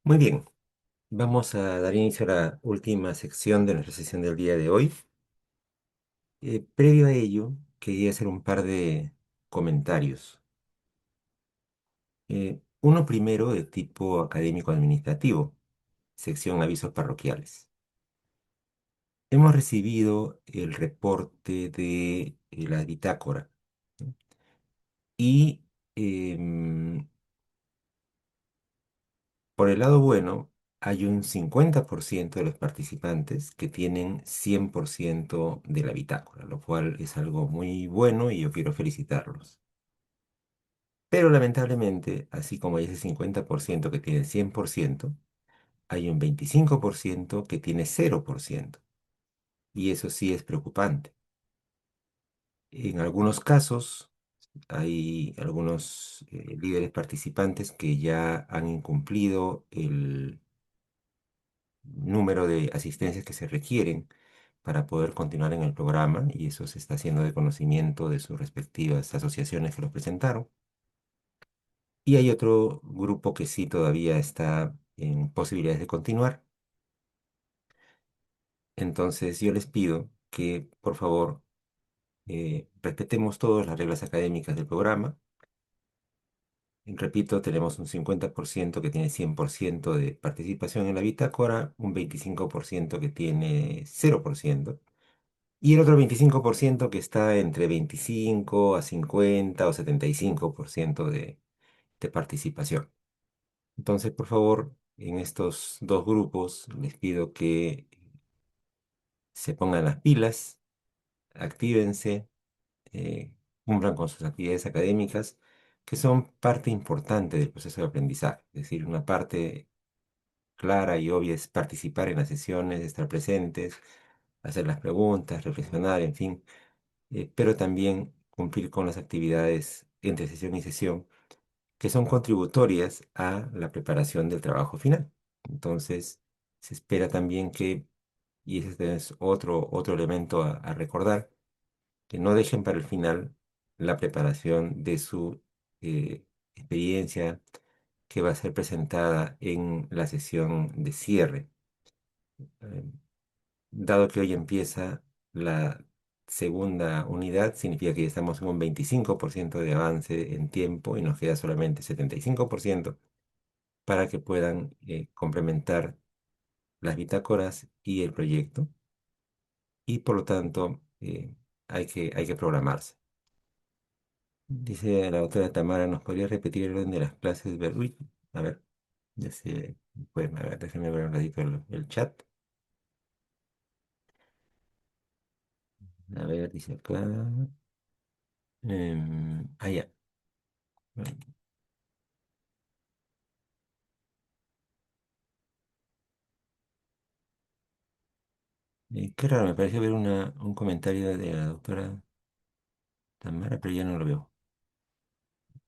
Muy bien, vamos a dar inicio a la última sección de nuestra sesión del día de hoy. Previo a ello, quería hacer un par de comentarios. Uno primero de tipo académico-administrativo, sección avisos parroquiales. Hemos recibido el reporte de la bitácora, ¿no? Y em, por el lado bueno, hay un 50% de los participantes que tienen 100% de la bitácora, lo cual es algo muy bueno y yo quiero felicitarlos. Pero lamentablemente, así como hay ese 50% que tiene 100%, hay un 25% que tiene 0%. Y eso sí es preocupante. En algunos casos, hay algunos líderes participantes que ya han incumplido el número de asistencias que se requieren para poder continuar en el programa y eso se está haciendo de conocimiento de sus respectivas asociaciones que los presentaron. Y hay otro grupo que sí todavía está en posibilidades de continuar. Entonces yo les pido que por favor respetemos todas las reglas académicas del programa. Repito, tenemos un 50% que tiene 100% de participación en la bitácora, un 25% que tiene 0%. Y el otro 25% que está entre 25 a 50 o 75% de participación. Entonces, por favor, en estos dos grupos les pido que se pongan las pilas, actívense, eh, cumplan con sus actividades académicas, que son parte importante del proceso de aprendizaje. Es decir, una parte clara y obvia es participar en las sesiones, estar presentes, hacer las preguntas, reflexionar, en fin, pero también cumplir con las actividades entre sesión y sesión que son contributorias a la preparación del trabajo final. Entonces, se espera también que, y ese es otro elemento a recordar, que no dejen para el final la preparación de su eh, experiencia que va a ser presentada en la sesión de cierre. Eh, Dado que hoy empieza la segunda unidad, significa que ya estamos en un 25% de avance en tiempo y nos queda solamente 75% para que puedan complementar las bitácoras y el proyecto. Y por lo tanto, hay que programarse. Dice la doctora Tamara, ¿nos podría repetir el orden de las clases? Uy, a ver, ya sé, pues, a ver, déjenme ver un ratito el chat. A ver, dice acá. Ya. Qué raro, me pareció ver un comentario de la doctora Tamara, pero ya no lo veo.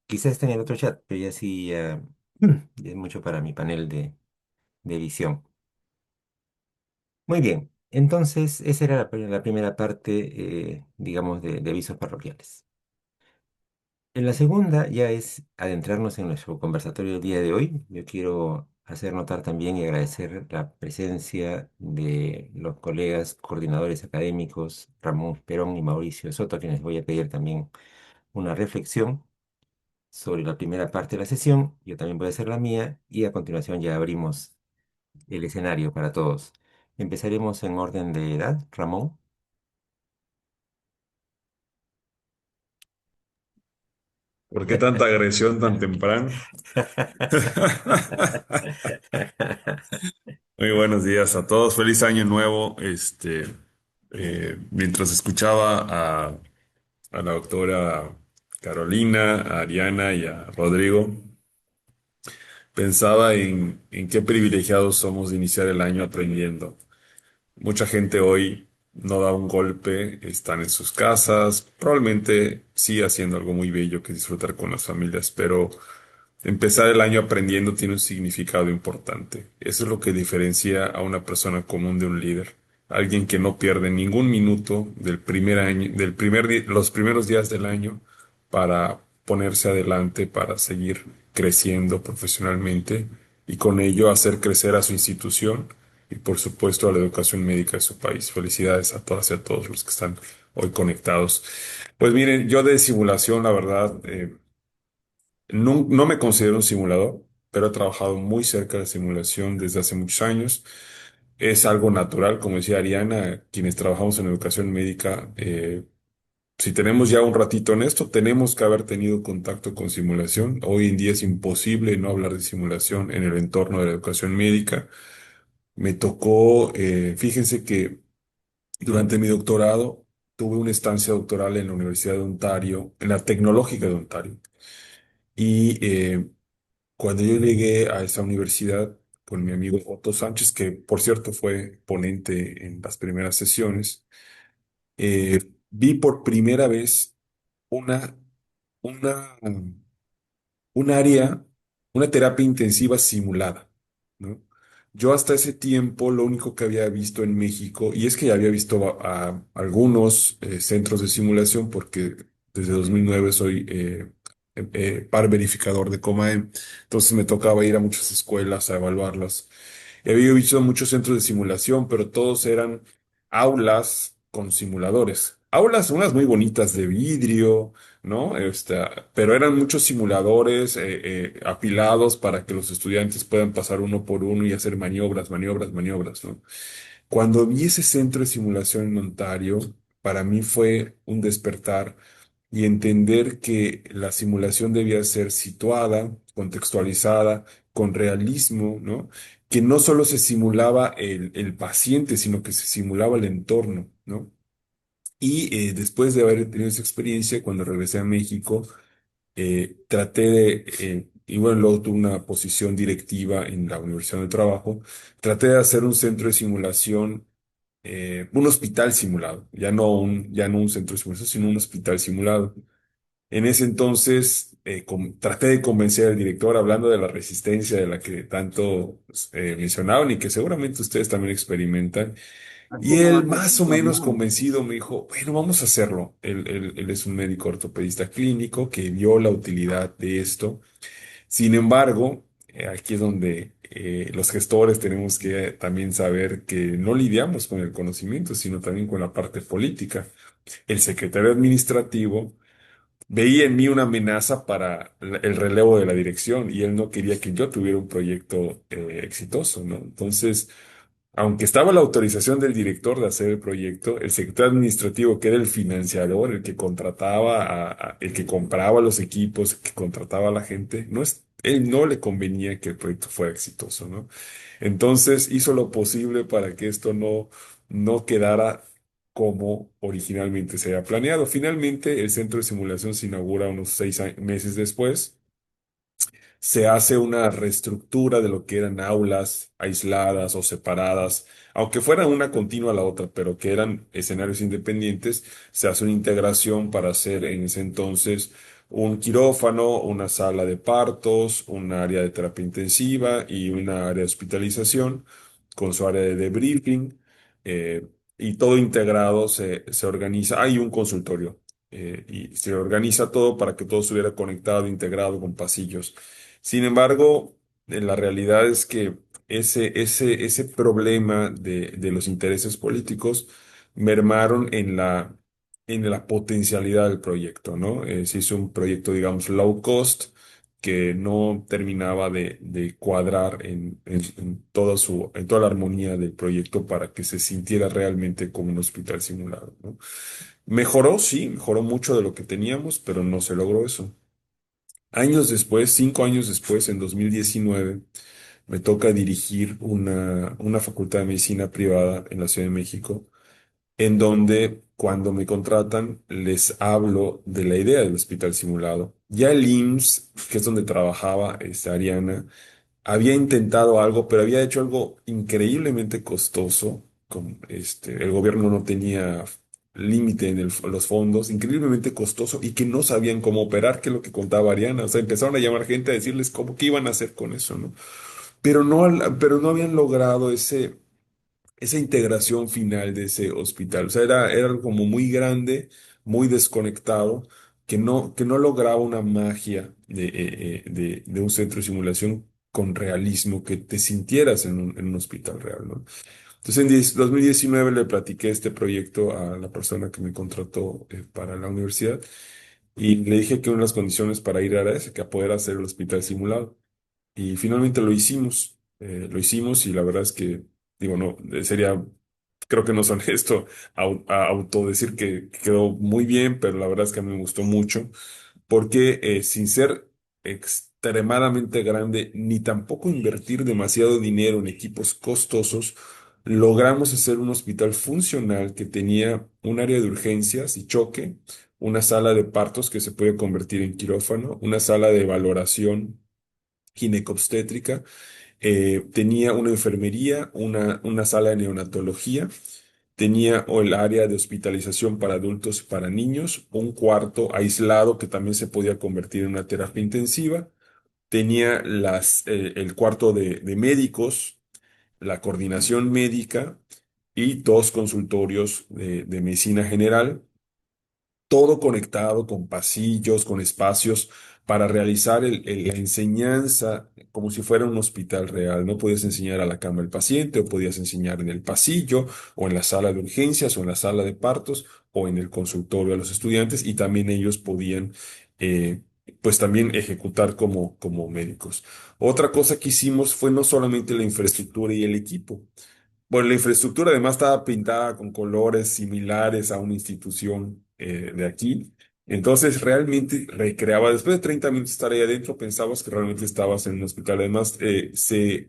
Quizás está en el otro chat, pero ya sí, ya es mucho para mi panel de visión. Muy bien, entonces esa era la primera parte, digamos, de avisos parroquiales. En la segunda ya es adentrarnos en nuestro conversatorio del día de hoy. Yo quiero hacer notar también y agradecer la presencia de los colegas coordinadores académicos Ramón Perón y Mauricio Soto, a quienes voy a pedir también una reflexión sobre la primera parte de la sesión. Yo también voy a hacer la mía y a continuación ya abrimos el escenario para todos. Empezaremos en orden de edad. Ramón. ¿Por qué tanta agresión tan temprano? Muy buenos días a todos. Feliz año nuevo. Mientras escuchaba a la doctora Carolina, a Ariana y a Rodrigo, pensaba en qué privilegiados somos de iniciar el año aprendiendo. Mucha gente hoy no da un golpe, están en sus casas, probablemente sí haciendo algo muy bello que es disfrutar con las familias, pero empezar el año aprendiendo tiene un significado importante. Eso es lo que diferencia a una persona común de un líder. Alguien que no pierde ningún minuto del primer año, los primeros días del año para ponerse adelante, para seguir creciendo profesionalmente y con ello hacer crecer a su institución y por supuesto a la educación médica de su país. Felicidades a todas y a todos los que están hoy conectados. Pues miren, yo de simulación, la verdad, no me considero un simulador, pero he trabajado muy cerca de simulación desde hace muchos años. Es algo natural, como decía Ariana, quienes trabajamos en educación médica, si tenemos ya un ratito en esto, tenemos que haber tenido contacto con simulación. Hoy en día es imposible no hablar de simulación en el entorno de la educación médica. Me tocó, fíjense que durante mi doctorado tuve una estancia doctoral en la Universidad de Ontario, en la Tecnológica de Ontario. Y cuando yo llegué a esa universidad con mi amigo Otto Sánchez, que por cierto fue ponente en las primeras sesiones, vi por primera vez una, una, un área, una terapia intensiva simulada, ¿no? Yo hasta ese tiempo lo único que había visto en México, y es que ya había visto a algunos centros de simulación, porque desde 2009 soy par verificador de COMAEM, entonces me tocaba ir a muchas escuelas a evaluarlas. Y había visto muchos centros de simulación, pero todos eran aulas con simuladores. Aulas, unas muy bonitas de vidrio, ¿no? Pero eran muchos simuladores apilados para que los estudiantes puedan pasar uno por uno y hacer maniobras, maniobras, maniobras, ¿no? Cuando vi ese centro de simulación en Ontario, para mí fue un despertar y entender que la simulación debía ser situada, contextualizada, con realismo, ¿no? Que no solo se simulaba el paciente, sino que se simulaba el entorno, ¿no? Y después de haber tenido esa experiencia, cuando regresé a México, traté y bueno, luego tuve una posición directiva en la Universidad de Trabajo, traté de hacer un centro de simulación, un hospital simulado, ya no un centro de simulación, sino un hospital simulado. En ese entonces traté de convencer al director hablando de la resistencia de la que tanto mencionaban y que seguramente ustedes también experimentan. Y él, más o menos convencido, me dijo, bueno, vamos a hacerlo. Él es un médico ortopedista clínico que vio la utilidad de esto. Sin embargo, aquí es donde los gestores tenemos que también saber que no lidiamos con el conocimiento, sino también con la parte política. El secretario administrativo veía en mí una amenaza para el relevo de la dirección y él no quería que yo tuviera un proyecto exitoso, ¿no? Entonces, aunque estaba la autorización del director de hacer el proyecto, el secretario administrativo, que era el financiador, el que contrataba, el que compraba los equipos, el que contrataba a la gente, él no le convenía que el proyecto fuera exitoso, ¿no? Entonces hizo lo posible para que esto no quedara como originalmente se había planeado. Finalmente, el centro de simulación se inaugura unos meses después. Se hace una reestructura de lo que eran aulas aisladas o separadas, aunque fueran una continua a la otra, pero que eran escenarios independientes. Se hace una integración para hacer en ese entonces un quirófano, una sala de partos, un área de terapia intensiva y una área de hospitalización con su área de debriefing. Y todo integrado se organiza. Hay un consultorio y se organiza todo para que todo estuviera conectado, integrado con pasillos. Sin embargo, la realidad es que ese problema de los intereses políticos mermaron en la potencialidad del proyecto, ¿no? Se hizo un proyecto, digamos, low cost que no terminaba de cuadrar en toda la armonía del proyecto para que se sintiera realmente como un hospital simulado, ¿no? Mejoró, sí, mejoró mucho de lo que teníamos, pero no se logró eso. Años después, 5 años después, en 2019, me toca dirigir una facultad de medicina privada en la Ciudad de México, en donde cuando me contratan les hablo de la idea del hospital simulado. Ya el IMSS, que es donde trabajaba esta Ariana, había intentado algo, pero había hecho algo increíblemente costoso. El gobierno no tenía límite en los fondos, increíblemente costoso y que no sabían cómo operar, que es lo que contaba Ariana. O sea, empezaron a llamar gente a decirles cómo qué iban a hacer con eso, ¿no? Pero no habían logrado esa integración final de ese hospital. O sea, era algo como muy grande, muy desconectado, que no lograba una magia de un centro de simulación con realismo, que te sintieras en un hospital real, ¿no? Entonces, en 2019 le platiqué este proyecto a la persona que me contrató para la universidad y le dije que una de las condiciones para ir era ese, que a poder hacer el hospital simulado. Y finalmente lo hicimos y la verdad es que, digo, no, sería, creo que no es honesto autodecir que quedó muy bien, pero la verdad es que a mí me gustó mucho porque sin ser extremadamente grande ni tampoco invertir demasiado dinero en equipos costosos, logramos hacer un hospital funcional que tenía un área de urgencias y choque, una sala de partos que se puede convertir en quirófano, una sala de valoración ginecobstétrica, tenía una enfermería, una sala de neonatología. Tenía el área de hospitalización para adultos y para niños, un cuarto aislado que también se podía convertir en una terapia intensiva. Tenía el cuarto de médicos, la coordinación médica y dos consultorios de medicina general, todo conectado con pasillos, con espacios para realizar la enseñanza como si fuera un hospital real. No podías enseñar a la cama del paciente, o podías enseñar en el pasillo, o en la sala de urgencias, o en la sala de partos, o en el consultorio a los estudiantes, y también ellos podían, eh, pues también ejecutar como médicos. Otra cosa que hicimos fue no solamente la infraestructura y el equipo. Bueno, la infraestructura además estaba pintada con colores similares a una institución de aquí. Entonces realmente recreaba, después de 30 minutos de estar ahí adentro, pensabas que realmente estabas en un hospital. Además, se,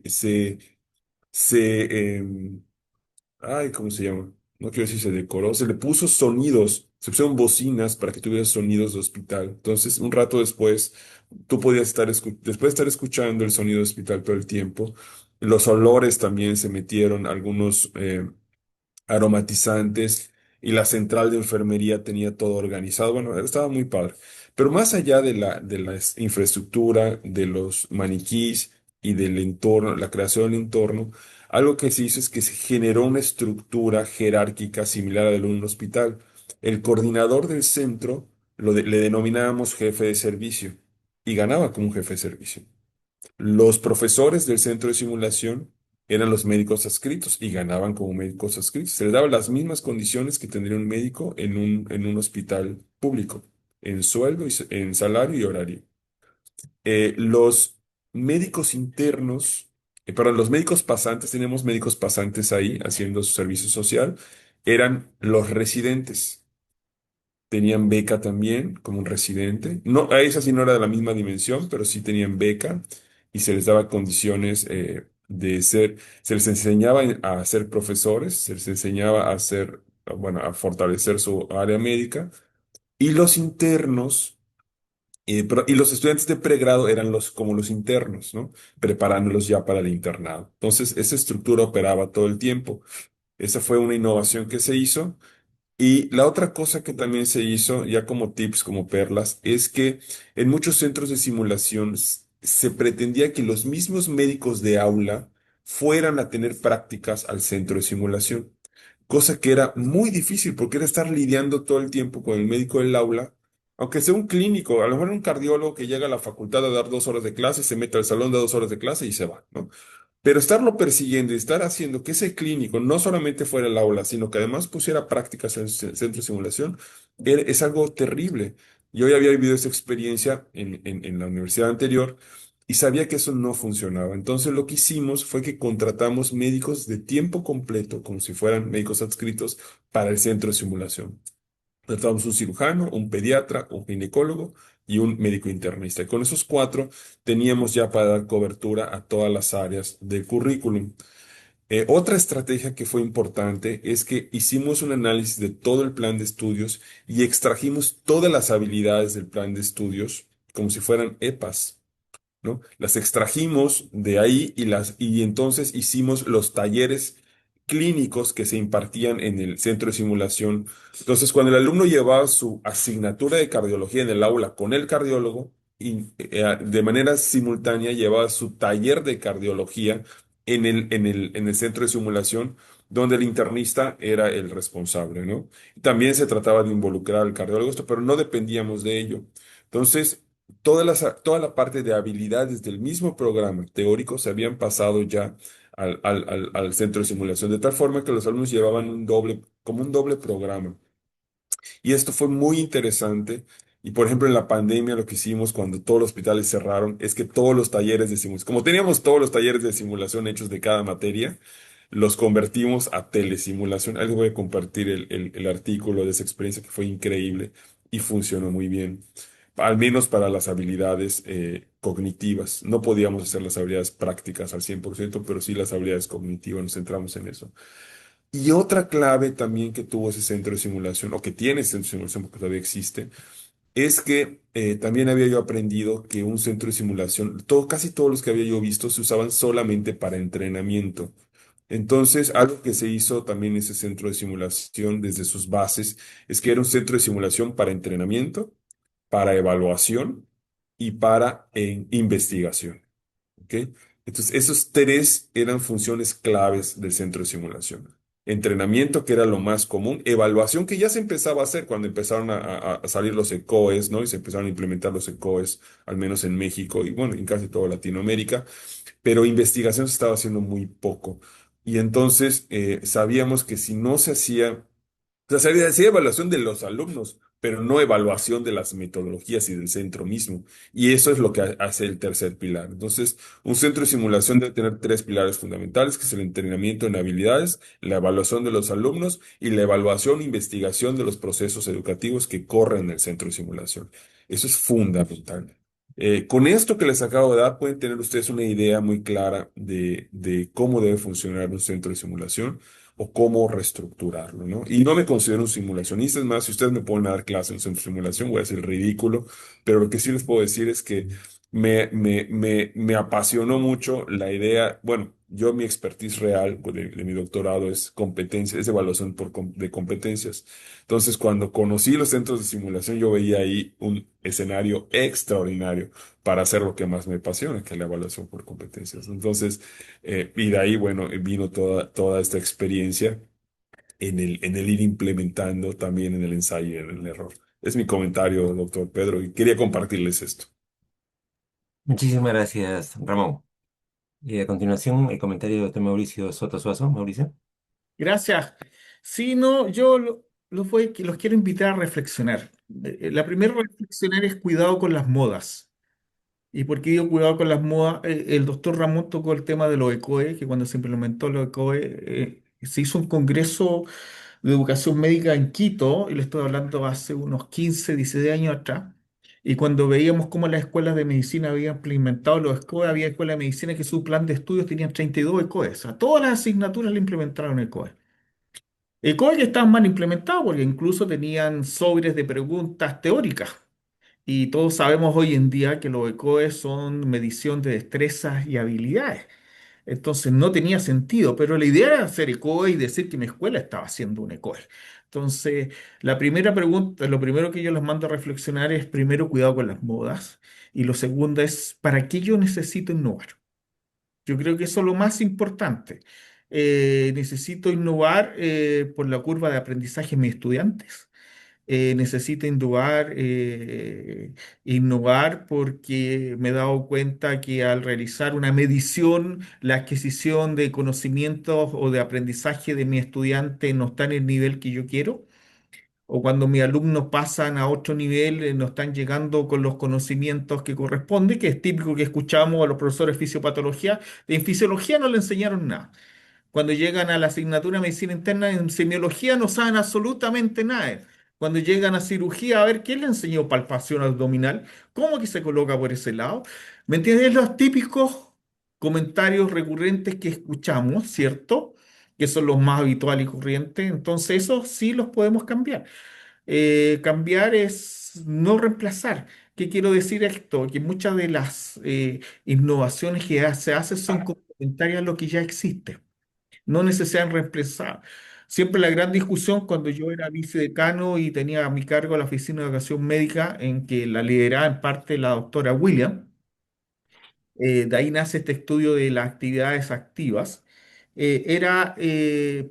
ay, ¿cómo se llama? No quiero decir se decoró, se le puso sonidos, se pusieron bocinas para que tuvieras sonidos de hospital. Entonces, un rato después, tú podías después de estar escuchando el sonido de hospital todo el tiempo, los olores también se metieron, algunos aromatizantes y la central de enfermería tenía todo organizado. Bueno, estaba muy padre. Pero más allá de la infraestructura, de los maniquís y del entorno, la creación del entorno, algo que se hizo es que se generó una estructura jerárquica similar a la de un hospital. El coordinador del centro le denominábamos jefe de servicio y ganaba como un jefe de servicio. Los profesores del centro de simulación eran los médicos adscritos y ganaban como médicos adscritos. Se les daba las mismas condiciones que tendría un médico en un hospital público, en sueldo, en salario y horario. Los médicos internos, perdón, los médicos pasantes, tenemos médicos pasantes ahí haciendo su servicio social, eran los residentes. Tenían beca también como un residente. No, a esa sí no era de la misma dimensión, pero sí tenían beca y se les daba condiciones se les enseñaba a ser profesores, se les enseñaba a ser, bueno, a fortalecer su área médica. Y los internos, y los estudiantes de pregrado eran como los internos, ¿no? Preparándolos ya para el internado. Entonces, esa estructura operaba todo el tiempo. Esa fue una innovación que se hizo. Y la otra cosa que también se hizo, ya como tips, como perlas, es que en muchos centros de simulación se pretendía que los mismos médicos de aula fueran a tener prácticas al centro de simulación, cosa que era muy difícil porque era estar lidiando todo el tiempo con el médico del aula, aunque sea un clínico, a lo mejor un cardiólogo que llega a la facultad a dar 2 horas de clase, se mete al salón de 2 horas de clase y se va, ¿no? Pero estarlo persiguiendo y estar haciendo que ese clínico no solamente fuera el aula, sino que además pusiera prácticas en el centro de simulación, es algo terrible. Yo ya había vivido esa experiencia en la universidad anterior y sabía que eso no funcionaba. Entonces lo que hicimos fue que contratamos médicos de tiempo completo, como si fueran médicos adscritos, para el centro de simulación. Tratamos un cirujano, un pediatra, un ginecólogo y un médico internista. Y con esos cuatro teníamos ya para dar cobertura a todas las áreas del currículum. Otra estrategia que fue importante es que hicimos un análisis de todo el plan de estudios y extrajimos todas las habilidades del plan de estudios como si fueran EPAs, ¿no? Las extrajimos de ahí y entonces hicimos los talleres clínicos que se impartían en el centro de simulación. Entonces, cuando el alumno llevaba su asignatura de cardiología en el aula con el cardiólogo, y de manera simultánea llevaba su taller de cardiología en el centro de simulación, donde el internista era el responsable, ¿no? También se trataba de involucrar al cardiólogo, pero no dependíamos de ello. Entonces, toda la parte de habilidades del mismo programa teórico se habían pasado ya al centro de simulación, de tal forma que los alumnos llevaban como un doble programa. Y esto fue muy interesante. Y por ejemplo, en la pandemia lo que hicimos cuando todos los hospitales cerraron es que todos los talleres de simulación, como teníamos todos los talleres de simulación hechos de cada materia, los convertimos a telesimulación. Ahí les voy a compartir el artículo de esa experiencia que fue increíble y funcionó muy bien, al menos para las habilidades cognitivas. No podíamos hacer las habilidades prácticas al 100%, pero sí las habilidades cognitivas, nos centramos en eso. Y otra clave también que tuvo ese centro de simulación, o que tiene ese centro de simulación porque todavía existe, es que también había yo aprendido que un centro de simulación, casi todos los que había yo visto se usaban solamente para entrenamiento. Entonces, algo que se hizo también en ese centro de simulación desde sus bases es que era un centro de simulación para entrenamiento, para evaluación y para investigación. ¿Ok? Entonces, esos tres eran funciones claves del centro de simulación. Entrenamiento, que era lo más común, evaluación, que ya se empezaba a hacer cuando empezaron a salir los ECOES, ¿no? Y se empezaron a implementar los ECOES, al menos en México y bueno, en casi toda Latinoamérica, pero investigación se estaba haciendo muy poco. Y entonces sabíamos que si no se hacía sea, se evaluación de los alumnos, pero no evaluación de las metodologías y del centro mismo. Y eso es lo que hace el tercer pilar. Entonces, un centro de simulación debe tener tres pilares fundamentales, que es el entrenamiento en habilidades, la evaluación de los alumnos y la evaluación e investigación de los procesos educativos que corren en el centro de simulación. Eso es fundamental. Con esto que les acabo de dar, pueden tener ustedes una idea muy clara de cómo debe funcionar un centro de simulación o cómo reestructurarlo, ¿no? Y no me considero un simulacionista, es más, si ustedes me ponen a dar clases en un centro de simulación, voy a ser ridículo, pero lo que sí les puedo decir es que me apasionó mucho la idea, bueno, yo mi expertise real de mi doctorado es competencia, es evaluación de competencias. Entonces, cuando conocí los centros de simulación, yo veía ahí un escenario extraordinario para hacer lo que más me apasiona, que es la evaluación por competencias. Entonces, y de ahí, bueno, vino toda esta experiencia en el ir implementando también en el ensayo y en el error. Es mi comentario, doctor Pedro, y quería compartirles esto. Muchísimas gracias, Ramón. Y a continuación, el comentario del doctor Mauricio Soto Suazo. Mauricio. Gracias. Sí, no, los quiero invitar a reflexionar. La primera reflexionar es cuidado con las modas. ¿Y por qué digo cuidado con las modas? El doctor Ramón tocó el tema de los ECOE, que cuando se implementó los ECOE, se hizo un congreso de educación médica en Quito, y le estoy hablando hace unos 15, 16 años atrás. Y cuando veíamos cómo las escuelas de medicina habían implementado los ECOE, había escuelas de medicina que su plan de estudios tenían 32 ECOE. O sea, todas las asignaturas le implementaron ECOE. ECOE que estaban mal implementados porque incluso tenían sobres de preguntas teóricas. Y todos sabemos hoy en día que los ECOE son medición de destrezas y habilidades. Entonces no tenía sentido, pero la idea era hacer ECOE y decir que mi escuela estaba haciendo un ECOE. Entonces, la primera pregunta, lo primero que yo les mando a reflexionar es primero cuidado con las modas y lo segundo es ¿para qué yo necesito innovar? Yo creo que eso es lo más importante. Necesito innovar por la curva de aprendizaje de mis estudiantes. Necesito innovar porque me he dado cuenta que al realizar una medición, la adquisición de conocimientos o de aprendizaje de mi estudiante no está en el nivel que yo quiero. O cuando mis alumnos pasan a otro nivel, no están llegando con los conocimientos que corresponde, que es típico que escuchamos a los profesores de fisiopatología. En fisiología no le enseñaron nada. Cuando llegan a la asignatura de medicina interna en semiología no saben absolutamente nada. Cuando llegan a cirugía, a ver, ¿quién le enseñó palpación abdominal? ¿Cómo que se coloca por ese lado? ¿Me entiendes? Los típicos comentarios recurrentes que escuchamos, ¿cierto? Que son los más habituales y corrientes. Entonces, eso sí los podemos cambiar. Cambiar es no reemplazar. ¿Qué quiero decir esto? Que muchas de las innovaciones que se hacen son complementarias a lo que ya existe, no necesitan reemplazar. Siempre la gran discusión cuando yo era vicedecano y tenía a mi cargo la Oficina de Educación Médica, en que la lideraba en parte la doctora William, de ahí nace este estudio de las actividades activas, era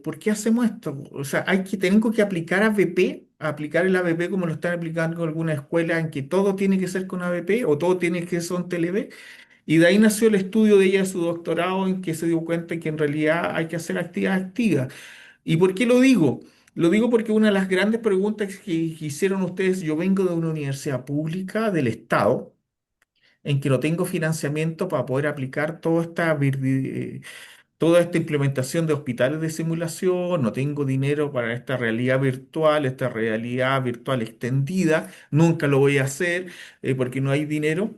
¿por qué hacemos esto? O sea, tengo que aplicar ABP. a aplicar el ABP como lo están aplicando en algunas escuelas en que todo tiene que ser con ABP o todo tiene que ser con TLB. Y de ahí nació el estudio de ella, su doctorado, en que se dio cuenta que en realidad hay que hacer actividad activa. ¿Y por qué lo digo? Lo digo porque una de las grandes preguntas que hicieron ustedes, yo vengo de una universidad pública del Estado, en que no tengo financiamiento para poder aplicar toda esta implementación de hospitales de simulación, no tengo dinero para esta realidad virtual extendida, nunca lo voy a hacer porque no hay dinero.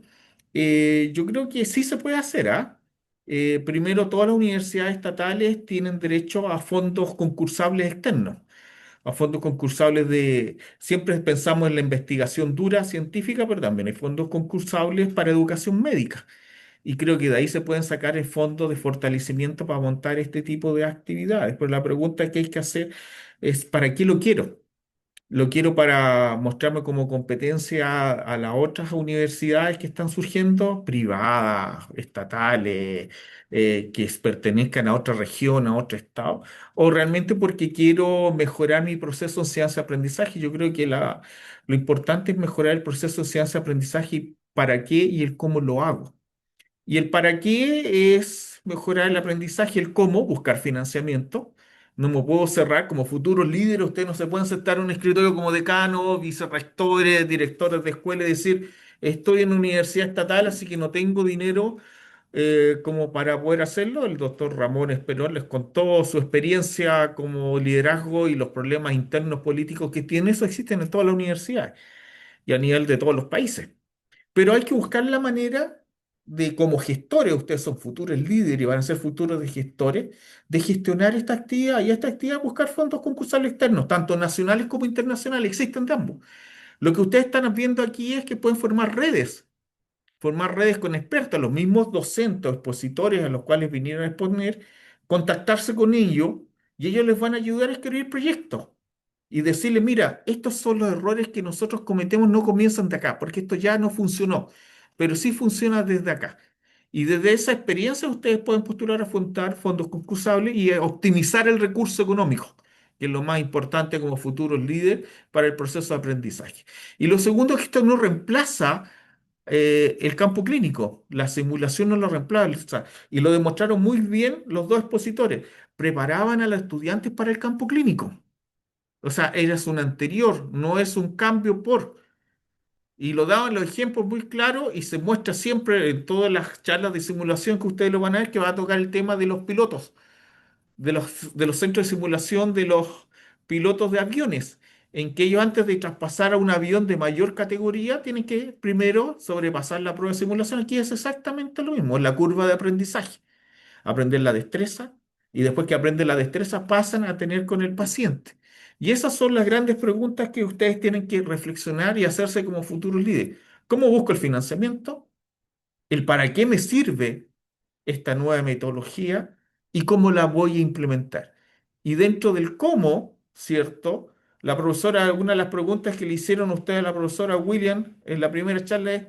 Yo creo que sí se puede hacer, ¿ah? Primero, todas las universidades estatales tienen derecho a fondos concursables externos, a fondos concursables siempre pensamos en la investigación dura científica, pero también hay fondos concursables para educación médica. Y creo que de ahí se pueden sacar el fondo de fortalecimiento para montar este tipo de actividades. Pero la pregunta que hay que hacer es, ¿para qué lo quiero? Lo quiero para mostrarme como competencia a las otras universidades que están surgiendo, privadas, estatales, pertenezcan a otra región, a otro estado, o realmente porque quiero mejorar mi proceso de enseñanza-aprendizaje. Yo creo que lo importante es mejorar el proceso de enseñanza-aprendizaje y para qué y el cómo lo hago. Y el para qué es mejorar el aprendizaje, el cómo, buscar financiamiento. No me puedo cerrar como futuros líderes, ustedes no se pueden sentar en un escritorio como decano, vicerrectores, directores de escuela y decir, estoy en una universidad estatal, así que no tengo dinero como para poder hacerlo. El doctor Ramón Esperón les contó su experiencia como liderazgo y los problemas internos políticos que tiene. Eso existen en todas las universidades y a nivel de todos los países. Pero hay que buscar la manera de, como gestores, ustedes son futuros líderes y van a ser futuros de gestores, de gestionar esta actividad y esta actividad buscar fondos concursables externos, tanto nacionales como internacionales, existen de ambos. Lo que ustedes están viendo aquí es que pueden formar redes con expertos, los mismos docentes o expositores a los cuales vinieron a exponer, contactarse con ellos y ellos les van a ayudar a escribir proyectos y decirle, mira, estos son los errores que nosotros cometemos, no comienzan de acá, porque esto ya no funcionó, pero sí funciona desde acá. Y desde esa experiencia ustedes pueden postular a fondos concursables y optimizar el recurso económico, que es lo más importante como futuros líderes para el proceso de aprendizaje. Y lo segundo es que esto no reemplaza el campo clínico, la simulación no lo reemplaza, y lo demostraron muy bien los dos expositores, preparaban a los estudiantes para el campo clínico. O sea, eres un anterior, no es un cambio por. Y lo daban los ejemplos muy claros y se muestra siempre en todas las charlas de simulación que ustedes lo van a ver que va a tocar el tema de los pilotos, de los centros de simulación de los pilotos de aviones, en que ellos antes de traspasar a un avión de mayor categoría tienen que primero sobrepasar la prueba de simulación. Aquí es exactamente lo mismo, es la curva de aprendizaje, aprender la destreza y después que aprenden la destreza pasan a tener con el paciente. Y esas son las grandes preguntas que ustedes tienen que reflexionar y hacerse como futuros líderes. ¿Cómo busco el financiamiento? ¿El para qué me sirve esta nueva metodología y cómo la voy a implementar? Y dentro del cómo, ¿cierto? La profesora, una de las preguntas que le hicieron a usted a la profesora William en la primera charla es,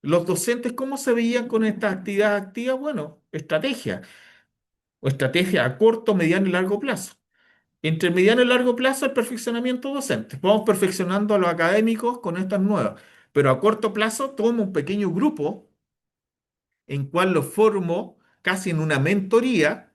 ¿los docentes cómo se veían con esta actividad activa? Bueno, estrategia o estrategia a corto, mediano y largo plazo. Entre mediano y largo plazo, el perfeccionamiento docente. Vamos perfeccionando a los académicos con estas nuevas, pero a corto plazo tomo un pequeño grupo en cual lo formo casi en una mentoría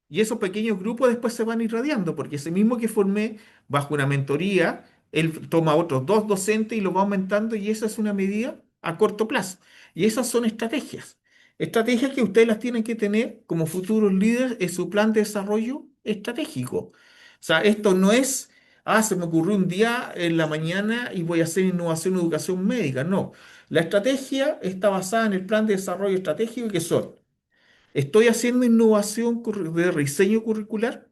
y esos pequeños grupos después se van irradiando, porque ese mismo que formé bajo una mentoría, él toma otros dos docentes y lo va aumentando y esa es una medida a corto plazo. Y esas son estrategias. Estrategias que ustedes las tienen que tener como futuros líderes en su plan de desarrollo estratégico. O sea, esto no es, se me ocurrió un día en la mañana y voy a hacer innovación en educación médica. No, la estrategia está basada en el plan de desarrollo estratégico que son, estoy haciendo innovación de diseño curricular.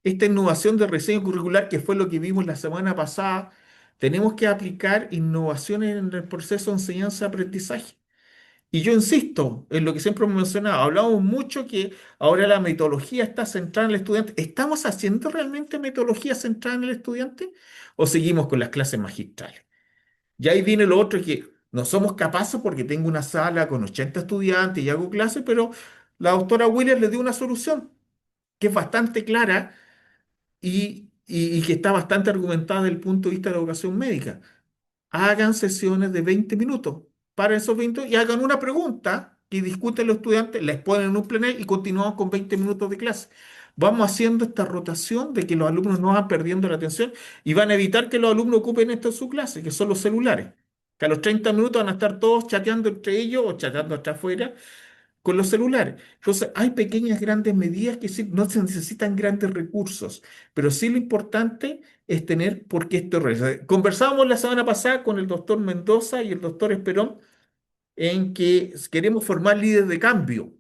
Esta innovación de diseño curricular, que fue lo que vimos la semana pasada, tenemos que aplicar innovaciones en el proceso de enseñanza-aprendizaje. Y yo insisto en lo que siempre hemos mencionado, hablamos mucho que ahora la metodología está centrada en el estudiante. ¿Estamos haciendo realmente metodología centrada en el estudiante o seguimos con las clases magistrales? Y ahí viene lo otro que no somos capaces porque tengo una sala con 80 estudiantes y hago clases, pero la doctora Williams le dio una solución que es bastante clara y y que está bastante argumentada desde el punto de vista de la educación médica. Hagan sesiones de 20 minutos para esos 20 y hagan una pregunta y discuten los estudiantes, les ponen en un plenario y continuamos con 20 minutos de clase. Vamos haciendo esta rotación de que los alumnos no van perdiendo la atención y van a evitar que los alumnos ocupen esto en su clase, que son los celulares. Que a los 30 minutos van a estar todos chateando entre ellos o chateando hasta afuera con los celulares. Entonces, hay pequeñas, grandes medidas que sí, no se necesitan grandes recursos, pero sí lo importante es tener por qué esto regresa. Conversábamos la semana pasada con el doctor Mendoza y el doctor Esperón en que queremos formar líderes de cambio.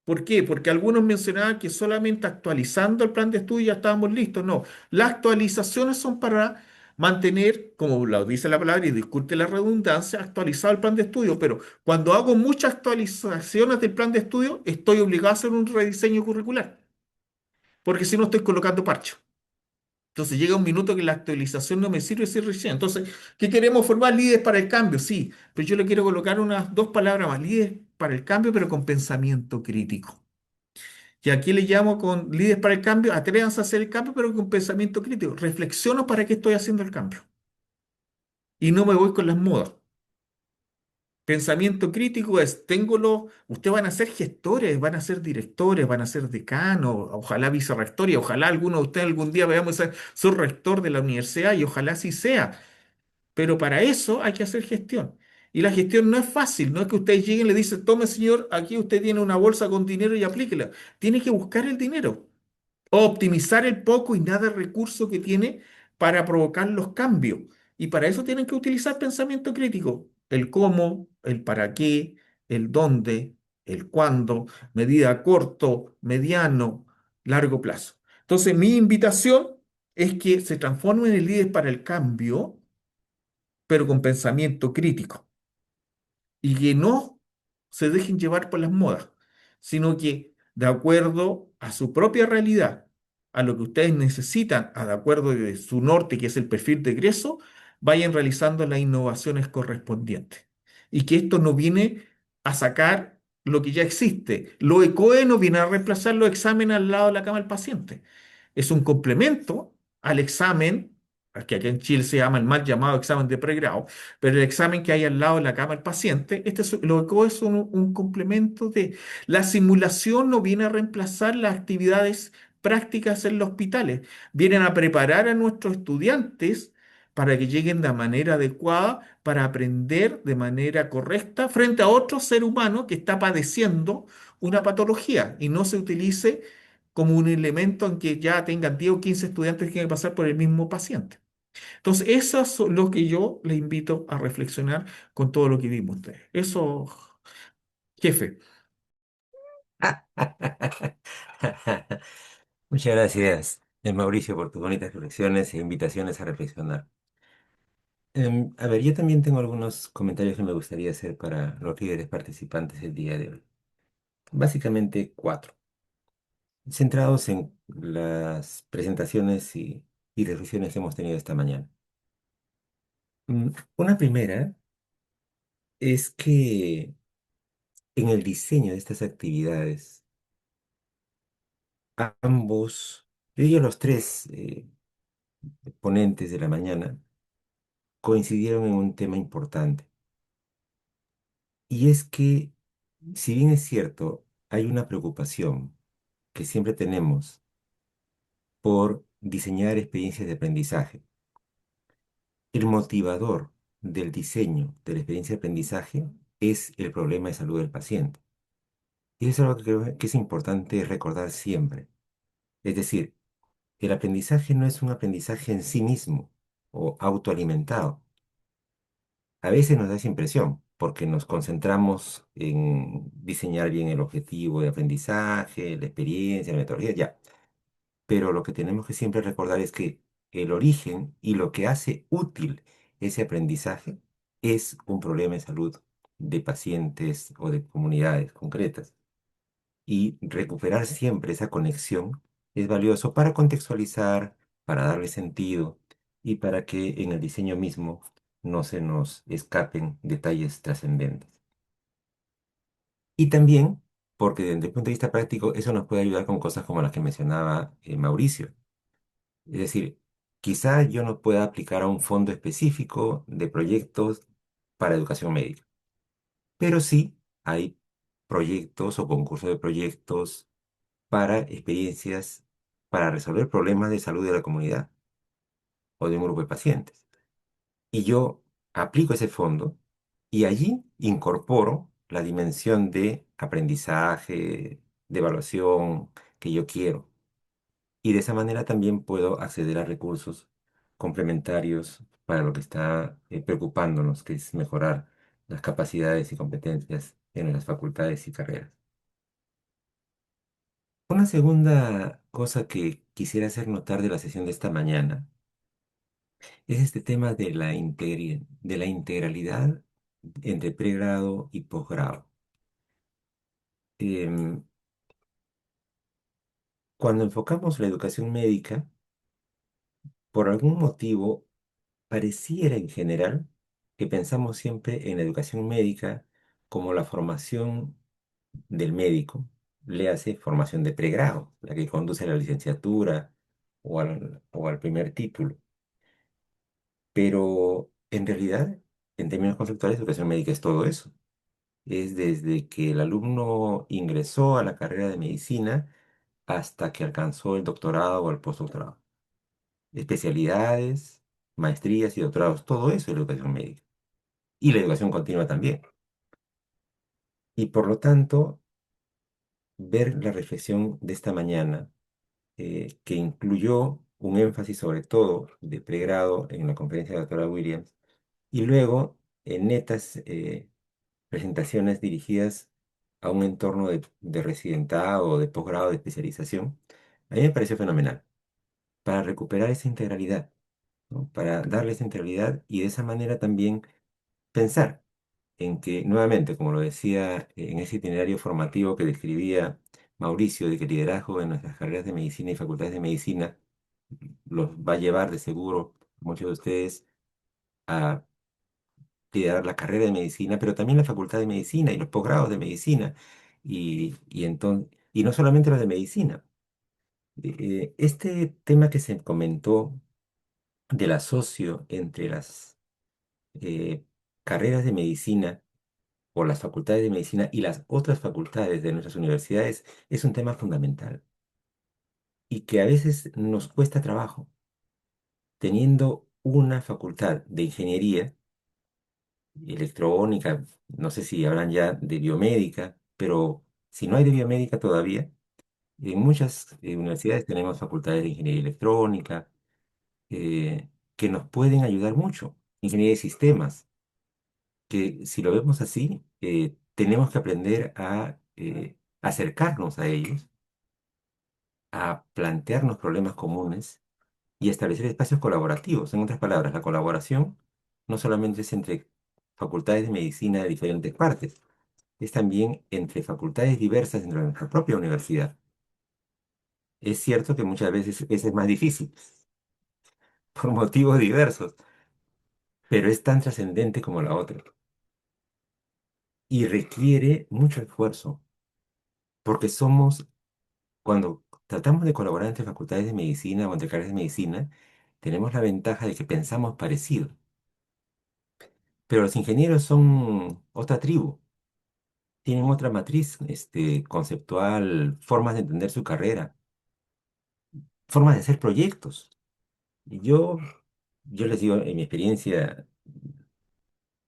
¿Por qué? Porque algunos mencionaban que solamente actualizando el plan de estudio ya estábamos listos. No, las actualizaciones son para mantener, como lo dice la palabra y discute la redundancia, actualizado el plan de estudio. Pero cuando hago muchas actualizaciones del plan de estudio, estoy obligado a hacer un rediseño curricular, porque si no estoy colocando parcho. Entonces llega un minuto que la actualización no me sirve ese rediseño. Entonces, ¿qué queremos formar? Líderes para el cambio, sí, pero yo le quiero colocar unas dos palabras más, líderes para el cambio, pero con pensamiento crítico. Y aquí le llamo con líderes para el cambio, atrévanse a hacer el cambio, pero con pensamiento crítico. Reflexiono para qué estoy haciendo el cambio. Y no me voy con las modas. Pensamiento crítico es, ustedes van a ser gestores, van a ser directores, van a ser decanos, ojalá vicerrectores, ojalá alguno de ustedes algún día veamos ser rector de la universidad y ojalá así sea. Pero para eso hay que hacer gestión. Y la gestión no es fácil, no es que ustedes lleguen y le dicen, tome señor, aquí usted tiene una bolsa con dinero y aplíquela. Tiene que buscar el dinero o optimizar el poco y nada recurso que tiene para provocar los cambios. Y para eso tienen que utilizar pensamiento crítico, el cómo, el para qué, el dónde, el cuándo, medida a corto, mediano, largo plazo. Entonces, mi invitación es que se transformen en líderes para el cambio, pero con pensamiento crítico y que no se dejen llevar por las modas, sino que de acuerdo a su propia realidad, a lo que ustedes necesitan, de acuerdo de su norte, que es el perfil de egreso, vayan realizando las innovaciones correspondientes. Y que esto no viene a sacar lo que ya existe. Lo ECOE no viene a reemplazar los exámenes al lado de la cama del paciente. Es un complemento al examen, que aquí en Chile se llama el mal llamado examen de pregrado, pero el examen que hay al lado de la cama del paciente, lo ECO es un complemento de... La simulación no viene a reemplazar las actividades prácticas en los hospitales, vienen a preparar a nuestros estudiantes para que lleguen de manera adecuada, para aprender de manera correcta frente a otro ser humano que está padeciendo una patología y no se utilice como un elemento en que ya tengan 10 o 15 estudiantes que tienen que pasar por el mismo paciente. Entonces, eso es lo que yo les invito a reflexionar con todo lo que vimos ustedes. Eso, jefe. Muchas gracias, Mauricio, por tus bonitas reflexiones e invitaciones a reflexionar. A ver, yo también tengo algunos comentarios que me gustaría hacer para los líderes participantes el día de hoy. Básicamente cuatro, centrados en las presentaciones y reflexiones que hemos tenido esta mañana. Una primera es que en el diseño de estas actividades, ambos, yo diría los tres ponentes de la mañana, coincidieron en un tema importante. Y es que, si bien es cierto, hay una preocupación que siempre tenemos por diseñar experiencias de aprendizaje, el motivador del diseño de la experiencia de aprendizaje es el problema de salud del paciente. Y eso es algo que creo que es importante recordar siempre. Es decir, el aprendizaje no es un aprendizaje en sí mismo o autoalimentado. A veces nos da esa impresión porque nos concentramos en diseñar bien el objetivo de aprendizaje, la experiencia, la metodología, ya. Pero lo que tenemos que siempre recordar es que el origen y lo que hace útil ese aprendizaje es un problema de salud de pacientes o de comunidades concretas. Y recuperar siempre esa conexión es valioso para contextualizar, para darle sentido y para que en el diseño mismo no se nos escapen detalles trascendentes. Y también porque desde el punto de vista práctico eso nos puede ayudar con cosas como las que mencionaba Mauricio. Es decir, quizá yo no pueda aplicar a un fondo específico de proyectos para educación médica, pero sí hay proyectos o concursos de proyectos para experiencias para resolver problemas de salud de la comunidad o de un grupo de pacientes. Y yo aplico ese fondo y allí incorporo la dimensión de aprendizaje, de evaluación que yo quiero. Y de esa manera también puedo acceder a recursos complementarios para lo que está preocupándonos, que es mejorar las capacidades y competencias en las facultades y carreras. Una segunda cosa que quisiera hacer notar de la sesión de esta mañana es este tema de de la integralidad entre pregrado y posgrado. Em, Cuando enfocamos la educación médica, por algún motivo, pareciera en general que pensamos siempre en la educación médica como la formación del médico, le hace formación de pregrado, la que conduce a la licenciatura o al primer título. Pero en realidad, en términos conceptuales, educación médica es todo eso. Es desde que el alumno ingresó a la carrera de medicina hasta que alcanzó el doctorado o el postdoctorado. Especialidades, maestrías y doctorados, todo eso es la educación médica. Y la educación continua también. Y por lo tanto, ver la reflexión de esta mañana, que incluyó un énfasis sobre todo de pregrado en la conferencia de la doctora Williams, y luego en netas presentaciones dirigidas a un entorno de residentado o de posgrado de especialización, a mí me pareció fenomenal, para recuperar esa integralidad, ¿no? Para darle esa integralidad y de esa manera también pensar en que, nuevamente, como lo decía en ese itinerario formativo que describía Mauricio, de que el liderazgo en nuestras carreras de medicina y facultades de medicina los va a llevar de seguro, muchos de ustedes, a liderar la carrera de medicina, pero también la facultad de medicina y los posgrados de medicina, y no solamente los de medicina. Este tema que se comentó del asocio entre las eh, carreras de medicina o las facultades de medicina y las otras facultades de nuestras universidades es un tema fundamental y que a veces nos cuesta trabajo, teniendo una facultad de ingeniería electrónica, no sé si habrán ya de biomédica, pero si no hay de biomédica todavía, en muchas universidades tenemos facultades de ingeniería electrónica que nos pueden ayudar mucho, ingeniería de sistemas, que si lo vemos así, tenemos que aprender a acercarnos a ellos, a plantearnos problemas comunes y establecer espacios colaborativos. En otras palabras, la colaboración no solamente es entre facultades de medicina de diferentes partes, es también entre facultades diversas dentro de nuestra propia universidad. Es cierto que muchas veces ese es más difícil, por motivos diversos, pero es tan trascendente como la otra y requiere mucho esfuerzo, porque cuando tratamos de colaborar entre facultades de medicina o entre carreras de medicina, tenemos la ventaja de que pensamos parecido, pero los ingenieros son otra tribu, tienen otra matriz conceptual, formas de entender su carrera, formas de hacer proyectos. Y yo les digo, en mi experiencia,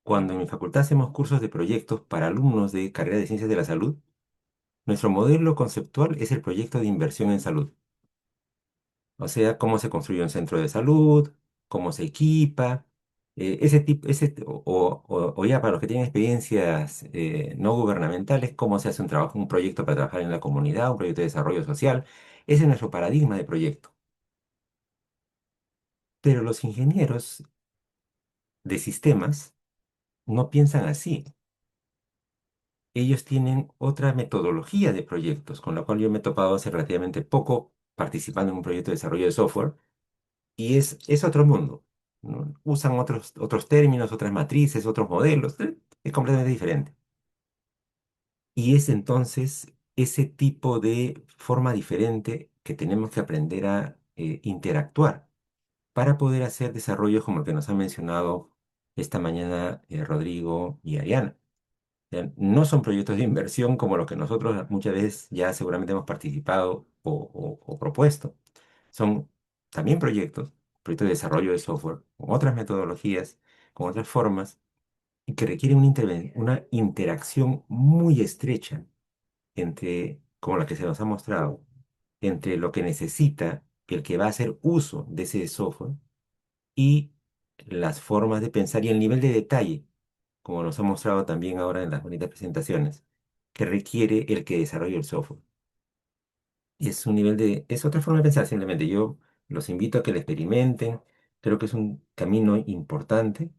cuando en mi facultad hacemos cursos de proyectos para alumnos de carrera de ciencias de la salud, nuestro modelo conceptual es el proyecto de inversión en salud. O sea, cómo se construye un centro de salud, cómo se equipa, ese tipo, o ya para los que tienen experiencias no gubernamentales, cómo se hace un trabajo, un proyecto para trabajar en la comunidad, un proyecto de desarrollo social. Ese es nuestro paradigma de proyecto. Pero los ingenieros de sistemas no piensan así. Ellos tienen otra metodología de proyectos, con la cual yo me he topado hace relativamente poco participando en un proyecto de desarrollo de software, y es otro mundo, ¿no? Usan otros términos, otras matrices, otros modelos, es completamente diferente. Y es entonces ese tipo de forma diferente que tenemos que aprender a interactuar para poder hacer desarrollos como el que nos han mencionado esta mañana Rodrigo y Ariana. No son proyectos de inversión como los que nosotros muchas veces ya seguramente hemos participado o propuesto. Son también proyectos de desarrollo de software, con otras metodologías, con otras formas, y que requieren una interacción muy estrecha entre, como la que se nos ha mostrado, entre lo que necesita el que va a hacer uso de ese software y las formas de pensar y el nivel de detalle, como nos ha mostrado también ahora en las bonitas presentaciones, que requiere el que desarrolle el software. Es otra forma de pensar simplemente. Yo los invito a que lo experimenten. Creo que es un camino importante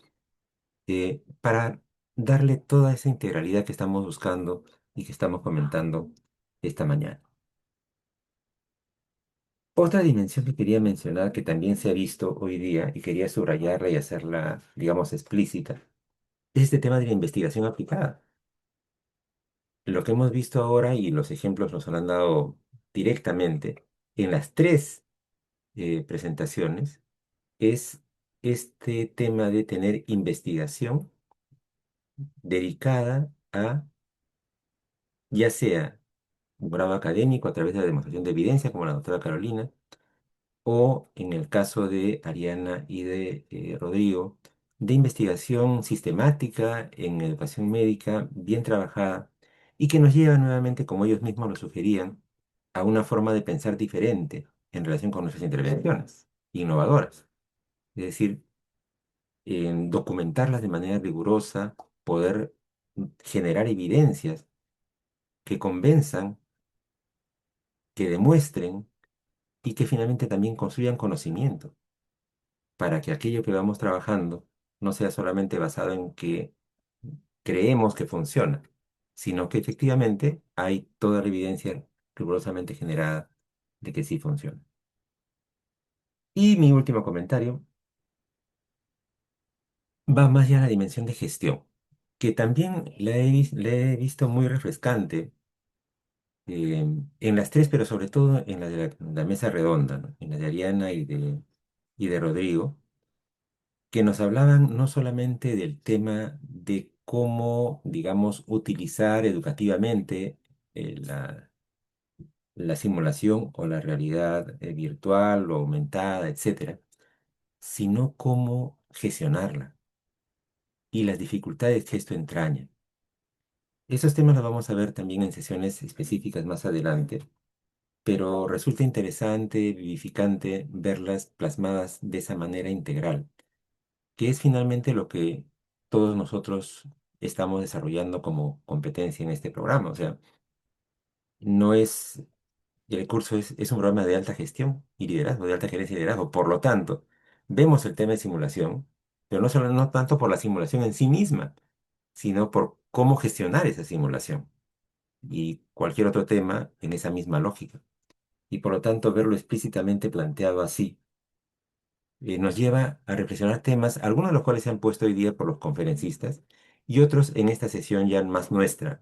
para darle toda esa integralidad que estamos buscando y que estamos comentando esta mañana. Otra dimensión que quería mencionar, que también se ha visto hoy día y quería subrayarla y hacerla, digamos, explícita, es este tema de la investigación aplicada. Lo que hemos visto ahora y los ejemplos nos han dado directamente en las tres presentaciones es este tema de tener investigación dedicada a, ya sea un grado académico a través de la demostración de evidencia, como la doctora Carolina, o en el caso de Ariana y de Rodrigo, de investigación sistemática en educación médica, bien trabajada, y que nos lleva nuevamente, como ellos mismos lo sugerían, a una forma de pensar diferente en relación con nuestras intervenciones, innovadoras. Es decir, en documentarlas de manera rigurosa, poder generar evidencias que convenzan, que demuestren y que finalmente también construyan conocimiento para que aquello que vamos trabajando no sea solamente basado en que creemos que funciona, sino que efectivamente hay toda la evidencia rigurosamente generada de que sí funciona. Y mi último comentario va más allá a la dimensión de gestión, que también la he visto muy refrescante en las tres, pero sobre todo en la de la mesa redonda, ¿no? En la de Ariana y de Rodrigo, que nos hablaban no solamente del tema de cómo, digamos, utilizar educativamente la simulación o la realidad virtual o aumentada, etcétera, sino cómo gestionarla y las dificultades que esto entraña. Esos temas los vamos a ver también en sesiones específicas más adelante, pero resulta interesante, vivificante verlas plasmadas de esa manera integral, que es finalmente lo que todos nosotros estamos desarrollando como competencia en este programa. O sea, no es, el curso es un programa de alta gestión y liderazgo, de alta gerencia y liderazgo. Por lo tanto, vemos el tema de simulación, pero no tanto por la simulación en sí misma, sino por cómo gestionar esa simulación y cualquier otro tema en esa misma lógica. Y por lo tanto, verlo explícitamente planteado así nos lleva a reflexionar temas, algunos de los cuales se han puesto hoy día por los conferencistas y otros en esta sesión ya más nuestra,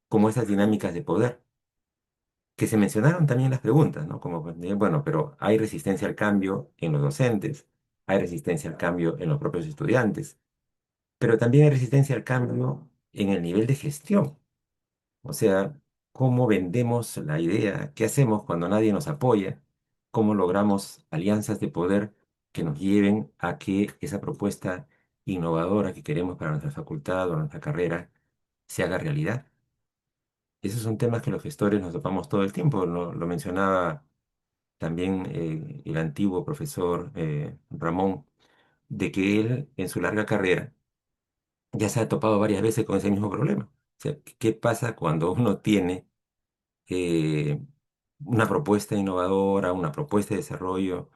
como esas dinámicas de poder, que se mencionaron también en las preguntas, ¿no? Como, bueno, pero hay resistencia al cambio en los docentes, hay resistencia al cambio en los propios estudiantes, pero también hay resistencia al cambio en el nivel de gestión. O sea, cómo vendemos la idea, qué hacemos cuando nadie nos apoya, cómo logramos alianzas de poder que nos lleven a que esa propuesta innovadora que queremos para nuestra facultad o nuestra carrera se haga realidad. Esos son temas que los gestores nos topamos todo el tiempo. Lo mencionaba también el antiguo profesor Ramón, de que él en su larga carrera ya se ha topado varias veces con ese mismo problema. O sea, ¿qué pasa cuando uno tiene eh, una propuesta innovadora, una propuesta de desarrollo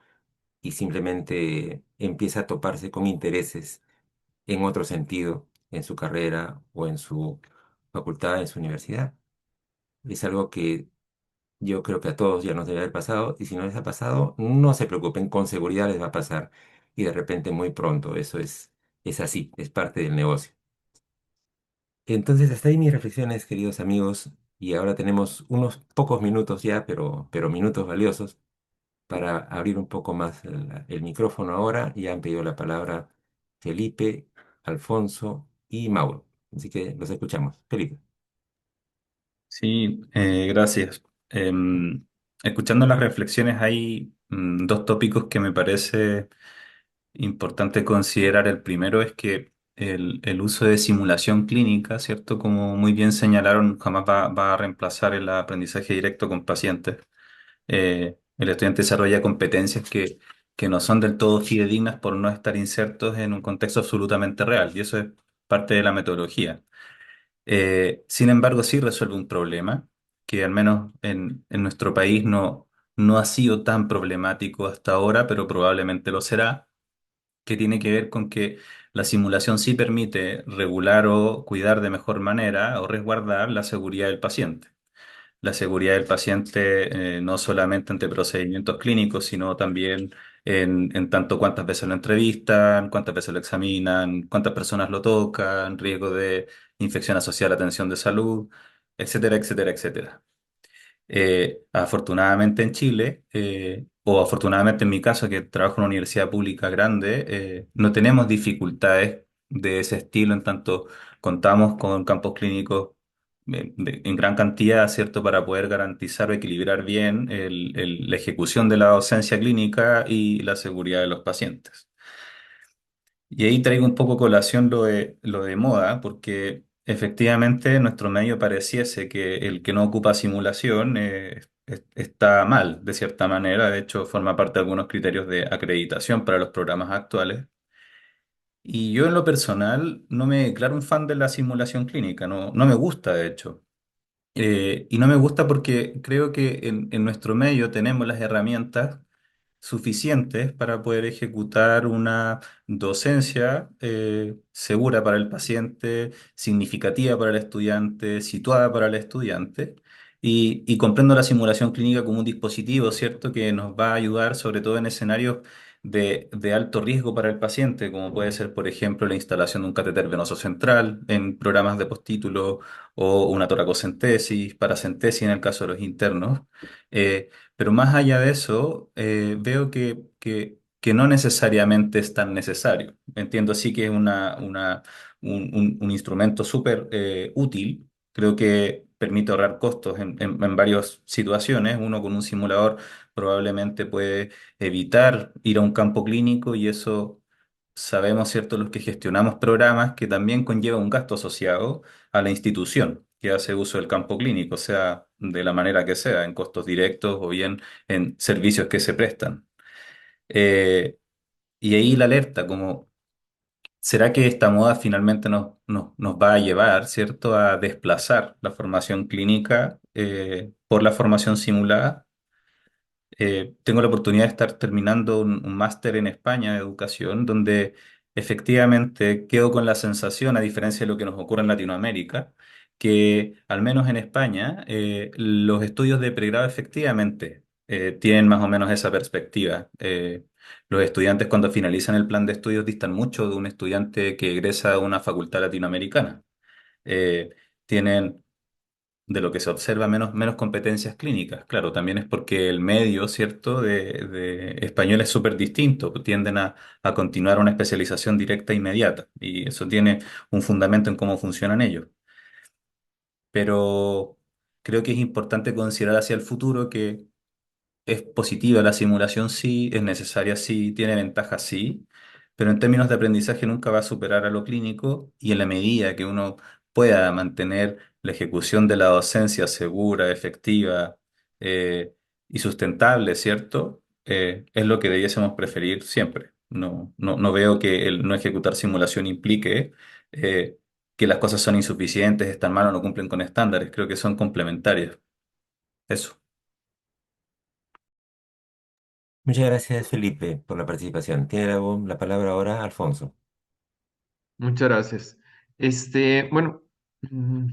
y simplemente empieza a toparse con intereses en otro sentido en su carrera o en su facultad, en su universidad? Es algo que yo creo que a todos ya nos debe haber pasado y si no les ha pasado, no se preocupen, con seguridad les va a pasar y de repente muy pronto. Es así, es parte del negocio. Entonces, hasta ahí mis reflexiones, queridos amigos, y ahora tenemos unos pocos minutos ya, pero minutos valiosos para abrir un poco más el micrófono ahora. Ya han pedido la palabra Felipe, Alfonso y Mauro. Así que los escuchamos. Felipe. Sí, gracias. Escuchando las reflexiones hay dos tópicos que me parece importante considerar. El primero es que el uso de simulación clínica, ¿cierto? Como muy bien señalaron, jamás va a reemplazar el aprendizaje directo con pacientes. El estudiante desarrolla competencias que no son del todo fidedignas por no estar insertos en un contexto absolutamente real, y eso es parte de la metodología. Sin embargo, sí resuelve un problema que al menos en nuestro país no ha sido tan problemático hasta ahora, pero probablemente lo será, que tiene que ver con que la simulación sí permite regular o cuidar de mejor manera o resguardar la seguridad del paciente. La seguridad del paciente, no solamente ante procedimientos clínicos, sino también en tanto cuántas veces lo entrevistan, cuántas veces lo examinan, cuántas personas lo tocan, riesgo de infección asociada a la atención de salud, etcétera, etcétera, etcétera. Afortunadamente en Chile, o afortunadamente en mi caso, que trabajo en una universidad pública grande, no tenemos dificultades de ese estilo, en tanto contamos con campos clínicos en gran cantidad, ¿cierto?, para poder garantizar o equilibrar bien la ejecución de la docencia clínica y la seguridad de los pacientes. Y ahí traigo un poco colación lo de moda, porque efectivamente nuestro medio pareciese que el que no ocupa simulación está mal, de cierta manera. De hecho, forma parte de algunos criterios de acreditación para los programas actuales. Y yo en lo personal no me declaro un fan de la simulación clínica, no me gusta, de hecho. Y no me gusta porque creo que en nuestro medio tenemos las herramientas suficientes para poder ejecutar una docencia segura para el paciente, significativa para el estudiante, situada para el estudiante. Y comprendo la simulación clínica como un dispositivo, ¿cierto?, que nos va a ayudar sobre todo en escenarios de alto riesgo para el paciente, como puede ser, por ejemplo, la instalación de un catéter venoso central en programas de postítulo o una toracocentesis, paracentesis en el caso de los internos. Pero más allá de eso, veo que no necesariamente es tan necesario. Entiendo sí que es un instrumento súper útil. Creo que permite ahorrar costos en varias situaciones. Uno con un simulador probablemente puede evitar ir a un campo clínico, y eso sabemos, ¿cierto?, los que gestionamos programas, que también conlleva un gasto asociado a la institución que hace uso del campo clínico, sea de la manera que sea, en costos directos o bien en servicios que se prestan. Eh, y ahí la alerta, como, ¿será que esta moda finalmente nos va a llevar, ¿cierto?, a desplazar la formación clínica por la formación simulada? Tengo la oportunidad de estar terminando un máster en España de educación, donde efectivamente quedo con la sensación, a diferencia de lo que nos ocurre en Latinoamérica, que al menos en España los estudios de pregrado efectivamente tienen más o menos esa perspectiva. Los estudiantes cuando finalizan el plan de estudios distan mucho de un estudiante que egresa de una facultad latinoamericana. Eh, Tienen de lo que se observa menos competencias clínicas. Claro, también es porque el medio, ¿cierto?, de español es súper distinto, tienden a continuar una especialización directa e inmediata, y eso tiene un fundamento en cómo funcionan ellos. Pero creo que es importante considerar hacia el futuro que es positiva la simulación, sí, es necesaria, sí, tiene ventajas, sí, pero en términos de aprendizaje nunca va a superar a lo clínico, y en la medida que uno pueda mantener la ejecución de la docencia segura, efectiva y sustentable, ¿cierto? Es lo que debiésemos preferir siempre. No veo que el no ejecutar simulación implique eh, que las cosas son insuficientes, están mal o no cumplen con estándares. Creo que son complementarias. Eso. Muchas gracias, Felipe, por la participación. Tiene la palabra ahora Alfonso. Muchas gracias. Bueno, mm,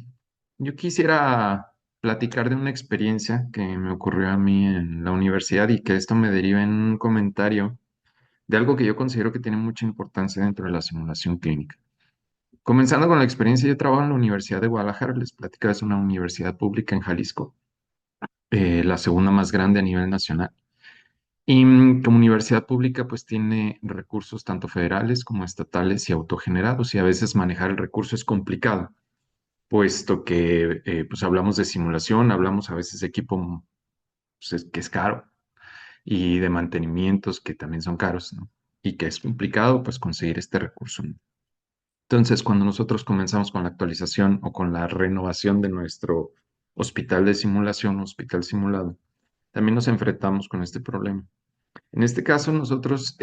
yo quisiera platicar de una experiencia que me ocurrió a mí en la universidad y que esto me deriva en un comentario de algo que yo considero que tiene mucha importancia dentro de la simulación clínica. Comenzando con la experiencia, yo trabajo en la Universidad de Guadalajara, les platico, es una universidad pública en Jalisco, la segunda más grande a nivel nacional. Y como universidad pública, pues tiene recursos tanto federales como estatales y autogenerados, y a veces manejar el recurso es complicado, puesto que pues hablamos de simulación, hablamos a veces de equipo pues, que es caro y de mantenimientos que también son caros, ¿no? Y que es complicado pues conseguir este recurso, ¿no? Entonces, cuando nosotros comenzamos con la actualización o con la renovación de nuestro hospital de simulación, hospital simulado, también nos enfrentamos con este problema. En este caso, nosotros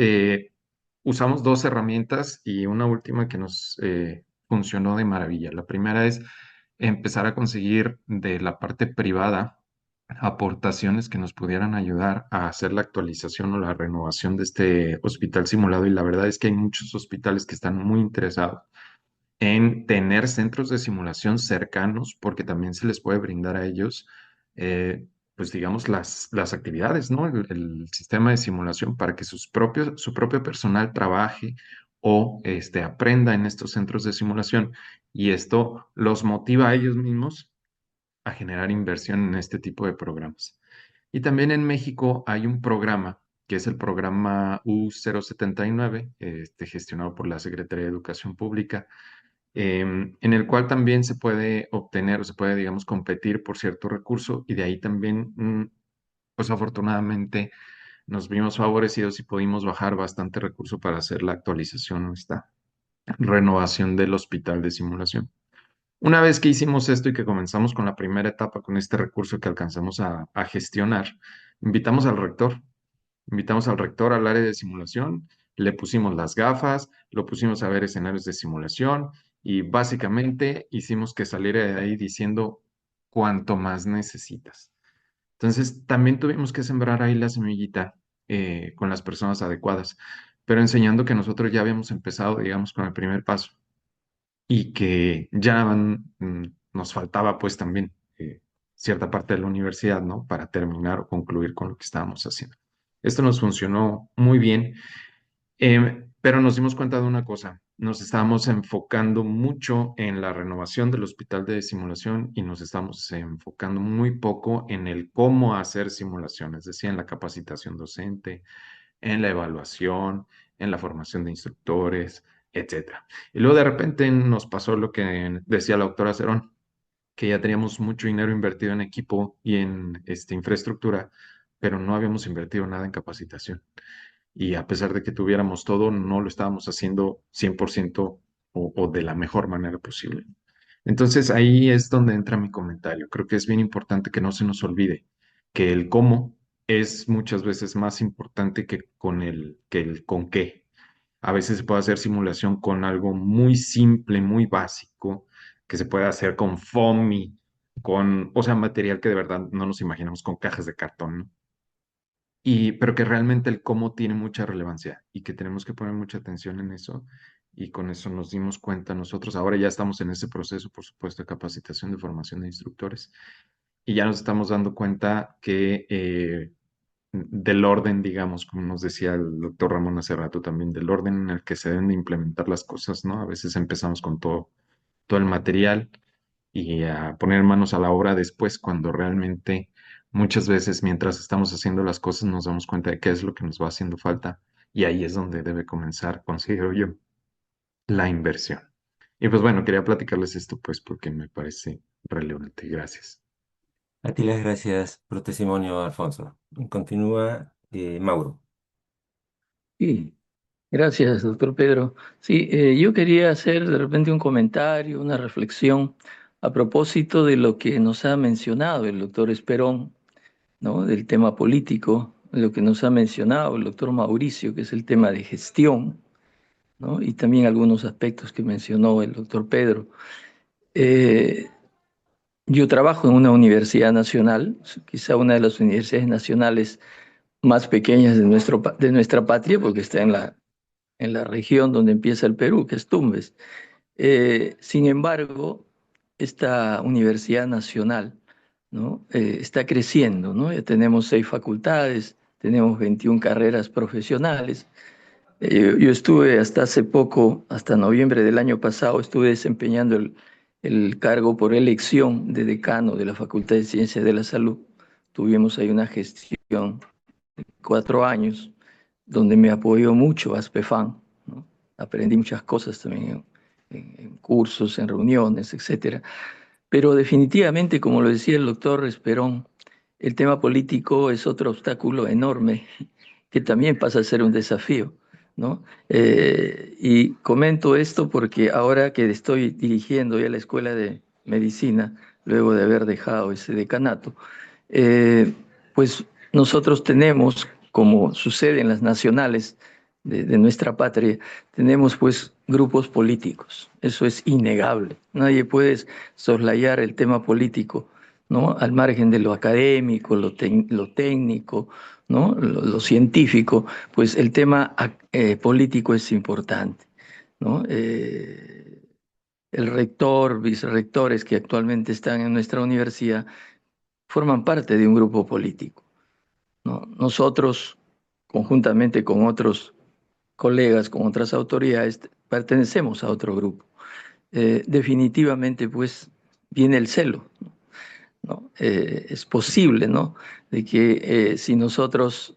usamos dos herramientas y una última que nos funcionó de maravilla. La primera es empezar a conseguir de la parte privada aportaciones que nos pudieran ayudar a hacer la actualización o la renovación de este hospital simulado. Y la verdad es que hay muchos hospitales que están muy interesados en tener centros de simulación cercanos, porque también se les puede brindar a ellos, pues digamos, las actividades, ¿no? El sistema de simulación para que su propio personal trabaje o aprenda en estos centros de simulación y esto los motiva a ellos mismos a generar inversión en este tipo de programas. Y también en México hay un programa que es el programa U079, gestionado por la Secretaría de Educación Pública, en el cual también se puede obtener o se puede, digamos, competir por cierto recurso y de ahí también, pues afortunadamente nos vimos favorecidos y pudimos bajar bastante recurso para hacer la actualización o esta renovación del hospital de simulación. Una vez que hicimos esto y que comenzamos con la primera etapa, con este recurso que alcanzamos a gestionar, invitamos al rector. Invitamos al rector al área de simulación, le pusimos las gafas, lo pusimos a ver escenarios de simulación y básicamente hicimos que saliera de ahí diciendo cuánto más necesitas. Entonces, también tuvimos que sembrar ahí la semillita con las personas adecuadas, pero enseñando que nosotros ya habíamos empezado, digamos, con el primer paso y que ya nos faltaba pues también cierta parte de la universidad, ¿no? Para terminar o concluir con lo que estábamos haciendo. Esto nos funcionó muy bien, pero nos dimos cuenta de una cosa. Nos estábamos enfocando mucho en la renovación del hospital de simulación y nos estamos enfocando muy poco en el cómo hacer simulaciones, es decir, en la capacitación docente, en la evaluación, en la formación de instructores, etcétera. Y luego de repente nos pasó lo que decía la doctora Cerón, que ya teníamos mucho dinero invertido en equipo y en infraestructura, pero no habíamos invertido nada en capacitación. Y a pesar de que tuviéramos todo, no lo estábamos haciendo 100% o de la mejor manera posible. Entonces ahí es donde entra mi comentario. Creo que es bien importante que no se nos olvide que el cómo es muchas veces más importante que el con qué. A veces se puede hacer simulación con algo muy simple, muy básico, que se puede hacer con foamy, o sea, material que de verdad no nos imaginamos con cajas de cartón, ¿no? Pero que realmente el cómo tiene mucha relevancia y que tenemos que poner mucha atención en eso. Y con eso nos dimos cuenta nosotros. Ahora ya estamos en ese proceso, por supuesto, de capacitación de formación de instructores. Y ya nos estamos dando cuenta que del orden, digamos, como nos decía el doctor Ramón hace rato también, del orden en el que se deben de implementar las cosas, ¿no? A veces empezamos con todo el material y a poner manos a la obra después cuando realmente muchas veces mientras estamos haciendo las cosas nos damos cuenta de qué es lo que nos va haciendo falta y ahí es donde debe comenzar, considero yo, la inversión. Y pues bueno, quería platicarles esto pues porque me parece relevante. Gracias. A ti las gracias por tu testimonio, Alfonso. Continúa Mauro. Sí, gracias, doctor Pedro. Sí, yo quería hacer de repente un comentario, una reflexión a propósito de lo que nos ha mencionado el doctor Esperón, ¿no? Del tema político, de lo que nos ha mencionado el doctor Mauricio, que es el tema de gestión, ¿no? Y también algunos aspectos que mencionó el doctor Pedro. Eh, yo trabajo en una universidad nacional, quizá una de las universidades nacionales más pequeñas de nuestra patria, porque está en la región donde empieza el Perú, que es Tumbes. Sin embargo, esta universidad nacional, ¿no? Está creciendo, ¿no? Ya tenemos 6 facultades, tenemos 21 carreras profesionales. Yo estuve hasta hace poco, hasta noviembre del año pasado, estuve desempeñando el cargo por elección de decano de la Facultad de Ciencias de la Salud. Tuvimos ahí una gestión 4 años, donde me apoyó mucho ASPEFAN, ¿no? Aprendí muchas cosas también en cursos, en reuniones, etcétera. Pero definitivamente, como lo decía el doctor Esperón, el tema político es otro obstáculo enorme que también pasa a ser un desafío, ¿no? Y comento esto porque ahora que estoy dirigiendo ya la Escuela de Medicina, luego de haber dejado ese decanato, eh, pues nosotros tenemos, como sucede en las nacionales de nuestra patria, tenemos pues grupos políticos. Eso es innegable. Nadie puede soslayar el tema político, ¿no? Al margen de lo académico, lo técnico, ¿no? Lo científico, pues el tema político es importante, ¿no? El rector, vicerrectores que actualmente están en nuestra universidad forman parte de un grupo político, ¿no? Nosotros, conjuntamente con otros colegas, con otras autoridades, pertenecemos a otro grupo. Definitivamente, pues, viene el celo, ¿no? Es posible, ¿no? De que si nosotros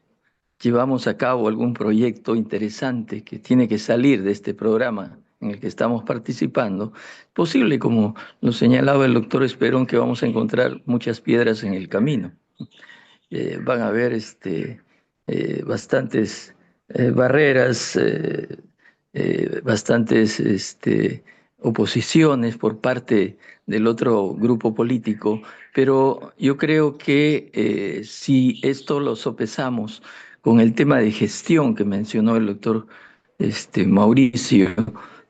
llevamos a cabo algún proyecto interesante que tiene que salir de este programa en el que estamos participando, posible, como lo señalaba el doctor Esperón, que vamos a encontrar muchas piedras en el camino. Van a haber bastantes barreras, bastantes oposiciones por parte del otro grupo político, pero yo creo que si esto lo sopesamos con el tema de gestión que mencionó el doctor Mauricio,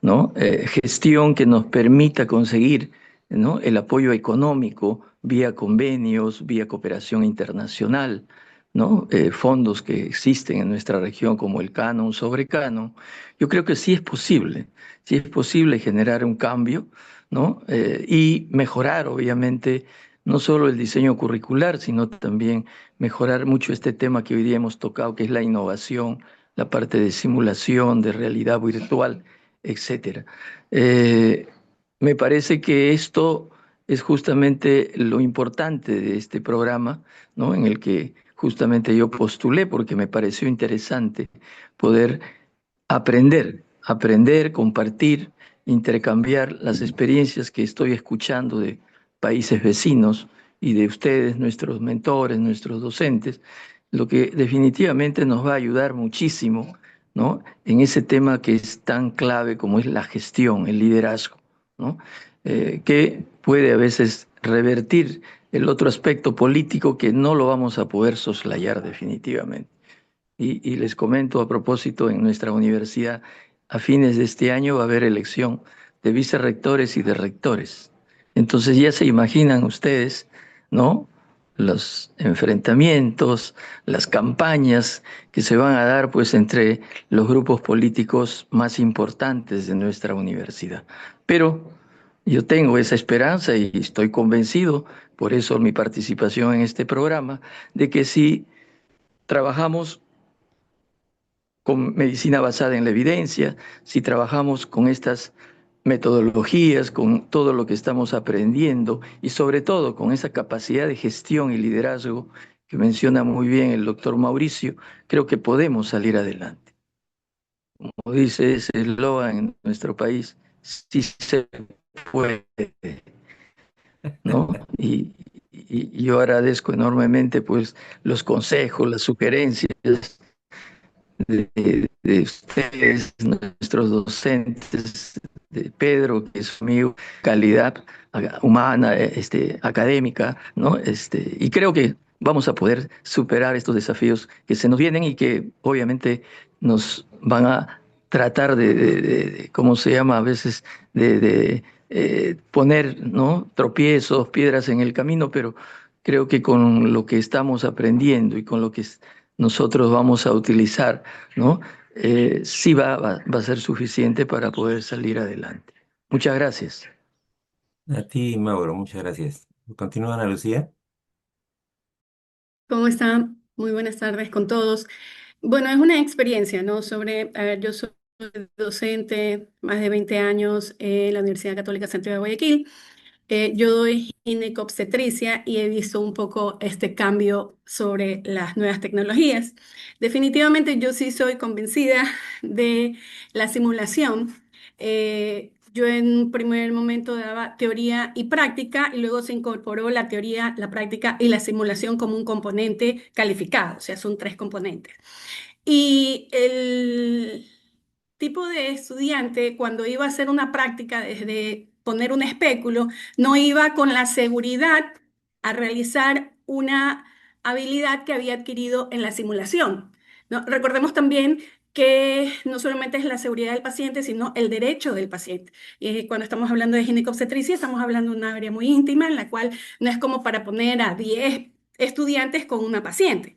¿no? Gestión que nos permita conseguir, ¿no? El apoyo económico vía convenios, vía cooperación internacional, ¿no? Fondos que existen en nuestra región como el canon sobre canon. Yo creo que sí es posible generar un cambio, ¿no? Y mejorar, obviamente, no solo el diseño curricular, sino también mejorar mucho este tema que hoy día hemos tocado, que es la innovación, la parte de simulación, de realidad virtual, etcétera. Eh, Me parece que esto es justamente lo importante de este programa, ¿no? En el que justamente yo postulé porque me pareció interesante poder aprender, compartir, intercambiar las experiencias que estoy escuchando de países vecinos y de ustedes, nuestros mentores, nuestros docentes, lo que definitivamente nos va a ayudar muchísimo, ¿no? En ese tema que es tan clave como es la gestión, el liderazgo, ¿no? Que puede a veces revertir el otro aspecto político que no lo vamos a poder soslayar definitivamente. Y les comento a propósito, en nuestra universidad, a fines de este año va a haber elección de vicerrectores y de rectores. Entonces ya se imaginan ustedes, ¿no? Los enfrentamientos, las campañas que se van a dar pues entre los grupos políticos más importantes de nuestra universidad. Pero yo tengo esa esperanza y estoy convencido, por eso mi participación en este programa, de que si trabajamos con medicina basada en la evidencia, si trabajamos con estas metodologías, con todo lo que estamos aprendiendo y sobre todo con esa capacidad de gestión y liderazgo que menciona muy bien el doctor Mauricio, creo que podemos salir adelante. Como dice ese eslogan en nuestro país, sí se puede, ¿no? Y yo agradezco enormemente pues los consejos, las sugerencias de ustedes, nuestros docentes, de Pedro, que es mi calidad humana, académica, ¿no? Y creo que vamos a poder superar estos desafíos que se nos vienen y que obviamente nos van a tratar ¿cómo se llama? A veces poner, ¿no? Tropiezos, piedras en el camino, pero creo que con lo que estamos aprendiendo y con lo que nosotros vamos a utilizar, ¿no? Sí va a ser suficiente para poder salir adelante. Muchas gracias. A ti, Mauro, muchas gracias. Continúa, Ana Lucía. ¿Cómo están? Muy buenas tardes con todos. Bueno, es una experiencia, ¿no? A ver, yo soy docente más de 20 años en la Universidad Católica Central de Guayaquil Yo doy ginecobstetricia y he visto un poco este cambio sobre las nuevas tecnologías. Definitivamente yo sí soy convencida de la simulación. Yo en un primer momento daba teoría y práctica y luego se incorporó la teoría, la práctica y la simulación como un componente calificado, o sea, son tres componentes. Y el tipo de estudiante, cuando iba a hacer una práctica desde poner un espéculo, no iba con la seguridad a realizar una habilidad que había adquirido en la simulación, ¿no? Recordemos también que no solamente es la seguridad del paciente, sino el derecho del paciente. Y cuando estamos hablando de ginecobstetricia, estamos hablando de un área muy íntima en la cual no es como para poner a 10 estudiantes con una paciente.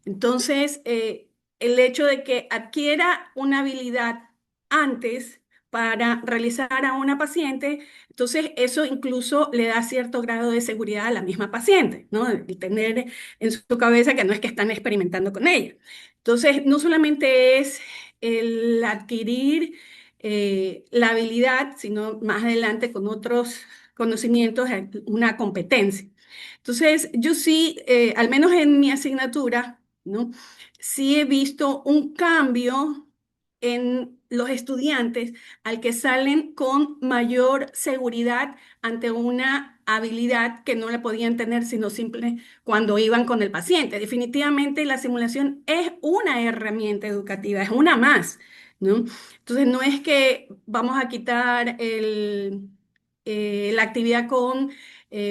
Entonces, el hecho de que adquiera una habilidad antes para realizar a una paciente, entonces eso incluso le da cierto grado de seguridad a la misma paciente, ¿no? El tener en su cabeza que no es que están experimentando con ella. Entonces, no solamente es el adquirir la habilidad, sino más adelante con otros conocimientos, una competencia. Entonces, yo sí, al menos en mi asignatura, ¿no? Sí he visto un cambio en los estudiantes al que salen con mayor seguridad ante una habilidad que no la podían tener sino simple cuando iban con el paciente. Definitivamente la simulación es una herramienta educativa, es una más, ¿no? Entonces no es que vamos a quitar la actividad con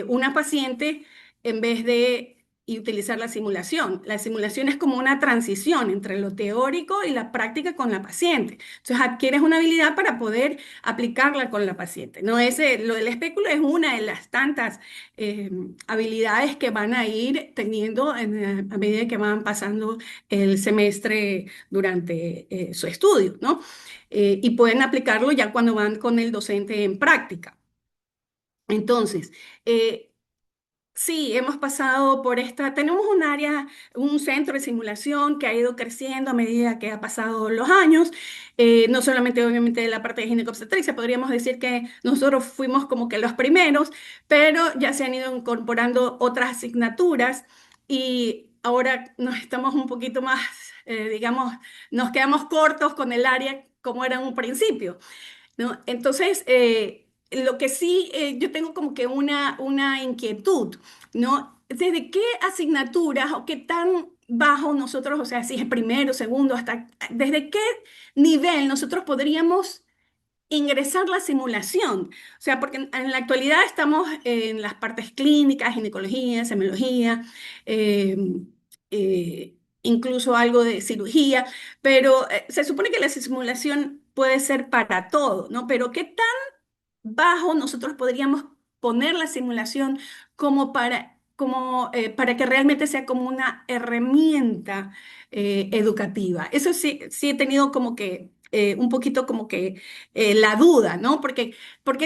una paciente en vez de y utilizar la simulación. La simulación es como una transición entre lo teórico y la práctica con la paciente. Entonces adquieres una habilidad para poder aplicarla con la paciente. No lo del espéculo es una de las tantas habilidades que van a ir teniendo a medida que van pasando el semestre durante su estudio, ¿no? Y pueden aplicarlo ya cuando van con el docente en práctica. Entonces, sí, hemos pasado por tenemos un área, un centro de simulación que ha ido creciendo a medida que ha pasado los años, no solamente obviamente de la parte de ginecobstetricia, podríamos decir que nosotros fuimos como que los primeros, pero ya se han ido incorporando otras asignaturas y ahora nos estamos un poquito más, digamos, nos quedamos cortos con el área como era en un principio. ¿No? Entonces, lo que sí, yo tengo como que una inquietud, ¿no? ¿Desde qué asignaturas o qué tan bajo nosotros, o sea, si es primero, segundo, desde qué nivel nosotros podríamos ingresar la simulación? O sea, porque en la actualidad estamos en las partes clínicas, ginecología, semiología, eh, incluso algo de cirugía, pero se supone que la simulación puede ser para todo, ¿no? Pero ¿qué bajo nosotros podríamos poner la simulación para que realmente sea como una herramienta educativa? Eso sí, sí he tenido como que un poquito como que la duda, ¿no? ¿Por qué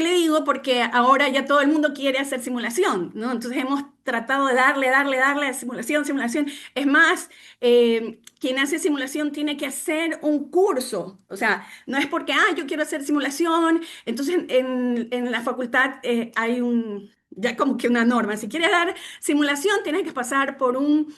le digo? Porque ahora ya todo el mundo quiere hacer simulación, ¿no? Entonces hemos tratado de darle a simulación, simulación. Es más, quien hace simulación tiene que hacer un curso, o sea, no es porque, yo quiero hacer simulación, entonces en la facultad hay ya como que una norma. Si quieres dar simulación, tienes que pasar por un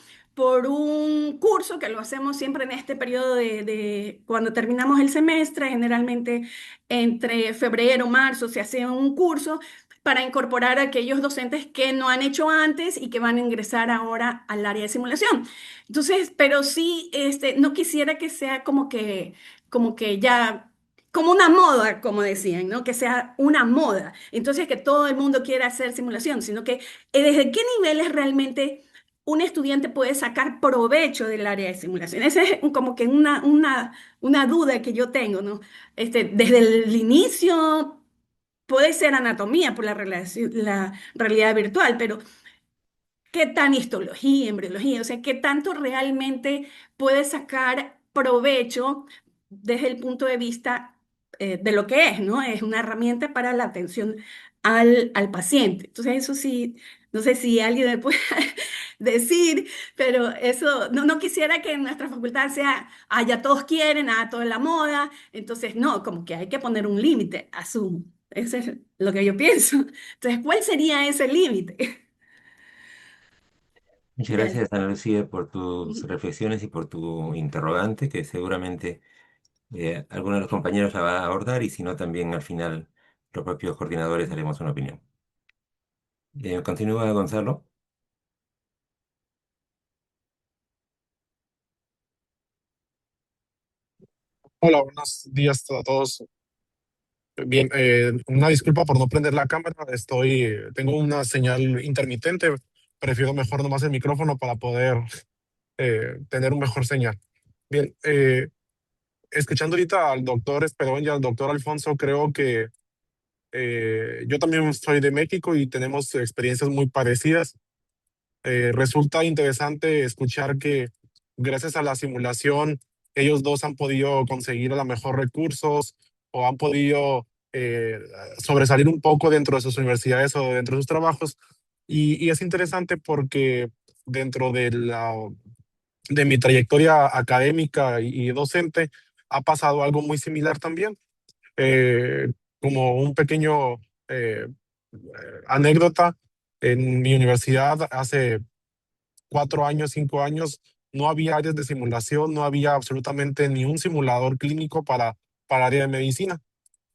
curso que lo hacemos siempre en este periodo de cuando terminamos el semestre, generalmente entre febrero, marzo, se hace un curso para incorporar a aquellos docentes que no han hecho antes y que van a ingresar ahora al área de simulación. Entonces, pero sí, no quisiera que sea como que ya como una moda, como decían, ¿no? Que sea una moda. Entonces, que todo el mundo quiera hacer simulación, sino que desde qué niveles realmente un estudiante puede sacar provecho del área de simulación. Esa es como que una duda que yo tengo, ¿no? Desde el inicio puede ser anatomía por la realidad virtual, pero ¿qué tan histología, embriología? O sea, ¿qué tanto realmente puede sacar provecho desde el punto de vista de lo que es, ¿no? Es una herramienta para la atención al paciente. Entonces, eso sí, no sé si alguien me puede decir, pero eso, no quisiera que en nuestra facultad sea, ya todos quieren, todo es la moda. Entonces, no, como que hay que poner un límite, asumo. Eso es lo que yo pienso. Entonces, ¿cuál sería ese límite? Muchas Ya. gracias, Ana Lucía, por tus reflexiones y por tu interrogante, que seguramente alguno de los compañeros la va a abordar y si no, también al final los propios coordinadores haremos una opinión. Continúa, Gonzalo. Hola, buenos días a todos. Bien, una disculpa por no prender la cámara. Tengo una señal intermitente. Prefiero mejor nomás el micrófono para poder tener un mejor señal. Bien, escuchando ahorita al doctor Esperón y al doctor Alfonso, creo que yo también soy de México y tenemos experiencias muy parecidas. Resulta interesante escuchar que gracias a la simulación ellos dos han podido conseguir a lo mejor recursos o han podido sobresalir un poco dentro de sus universidades o dentro de sus trabajos. Y es interesante porque dentro de mi trayectoria académica y docente ha pasado algo muy similar también. Eh, Como un pequeño anécdota, en mi universidad hace 4 años, 5 años, no había áreas de simulación, no había absolutamente ni un simulador clínico para área de medicina.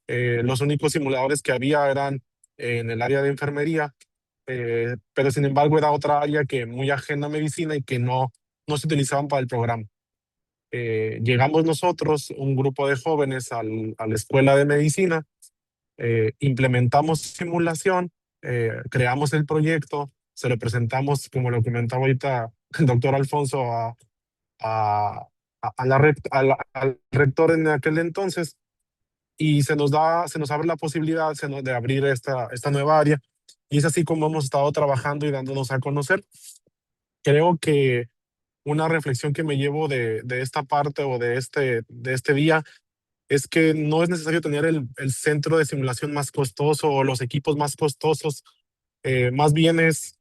Los únicos simuladores que había eran en el área de enfermería, pero sin embargo era otra área que muy ajena a medicina y que no se utilizaban para el programa. Llegamos nosotros, un grupo de jóvenes, a la escuela de medicina, implementamos simulación, creamos el proyecto, se lo presentamos, como lo comentaba ahorita el doctor Alfonso, a, al rector en aquel entonces, y se nos abre la posibilidad de abrir esta nueva área, y es así como hemos estado trabajando y dándonos a conocer. Creo que una reflexión que me llevo de esta parte o de este día es que no es necesario tener el centro de simulación más costoso o los equipos más costosos. Más bien es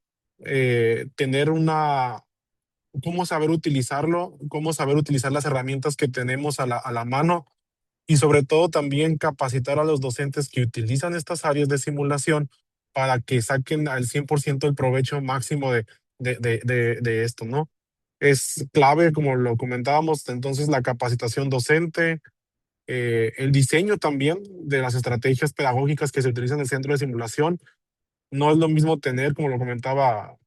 tener cómo saber utilizarlo, cómo saber utilizar las herramientas que tenemos a la mano, y sobre todo también capacitar a los docentes que utilizan estas áreas de simulación para que saquen al 100% el provecho máximo de esto, ¿no? Es clave, como lo comentábamos, entonces la capacitación docente, el diseño también de las estrategias pedagógicas que se utilizan en el centro de simulación. No es lo mismo tener, como lo comentaba,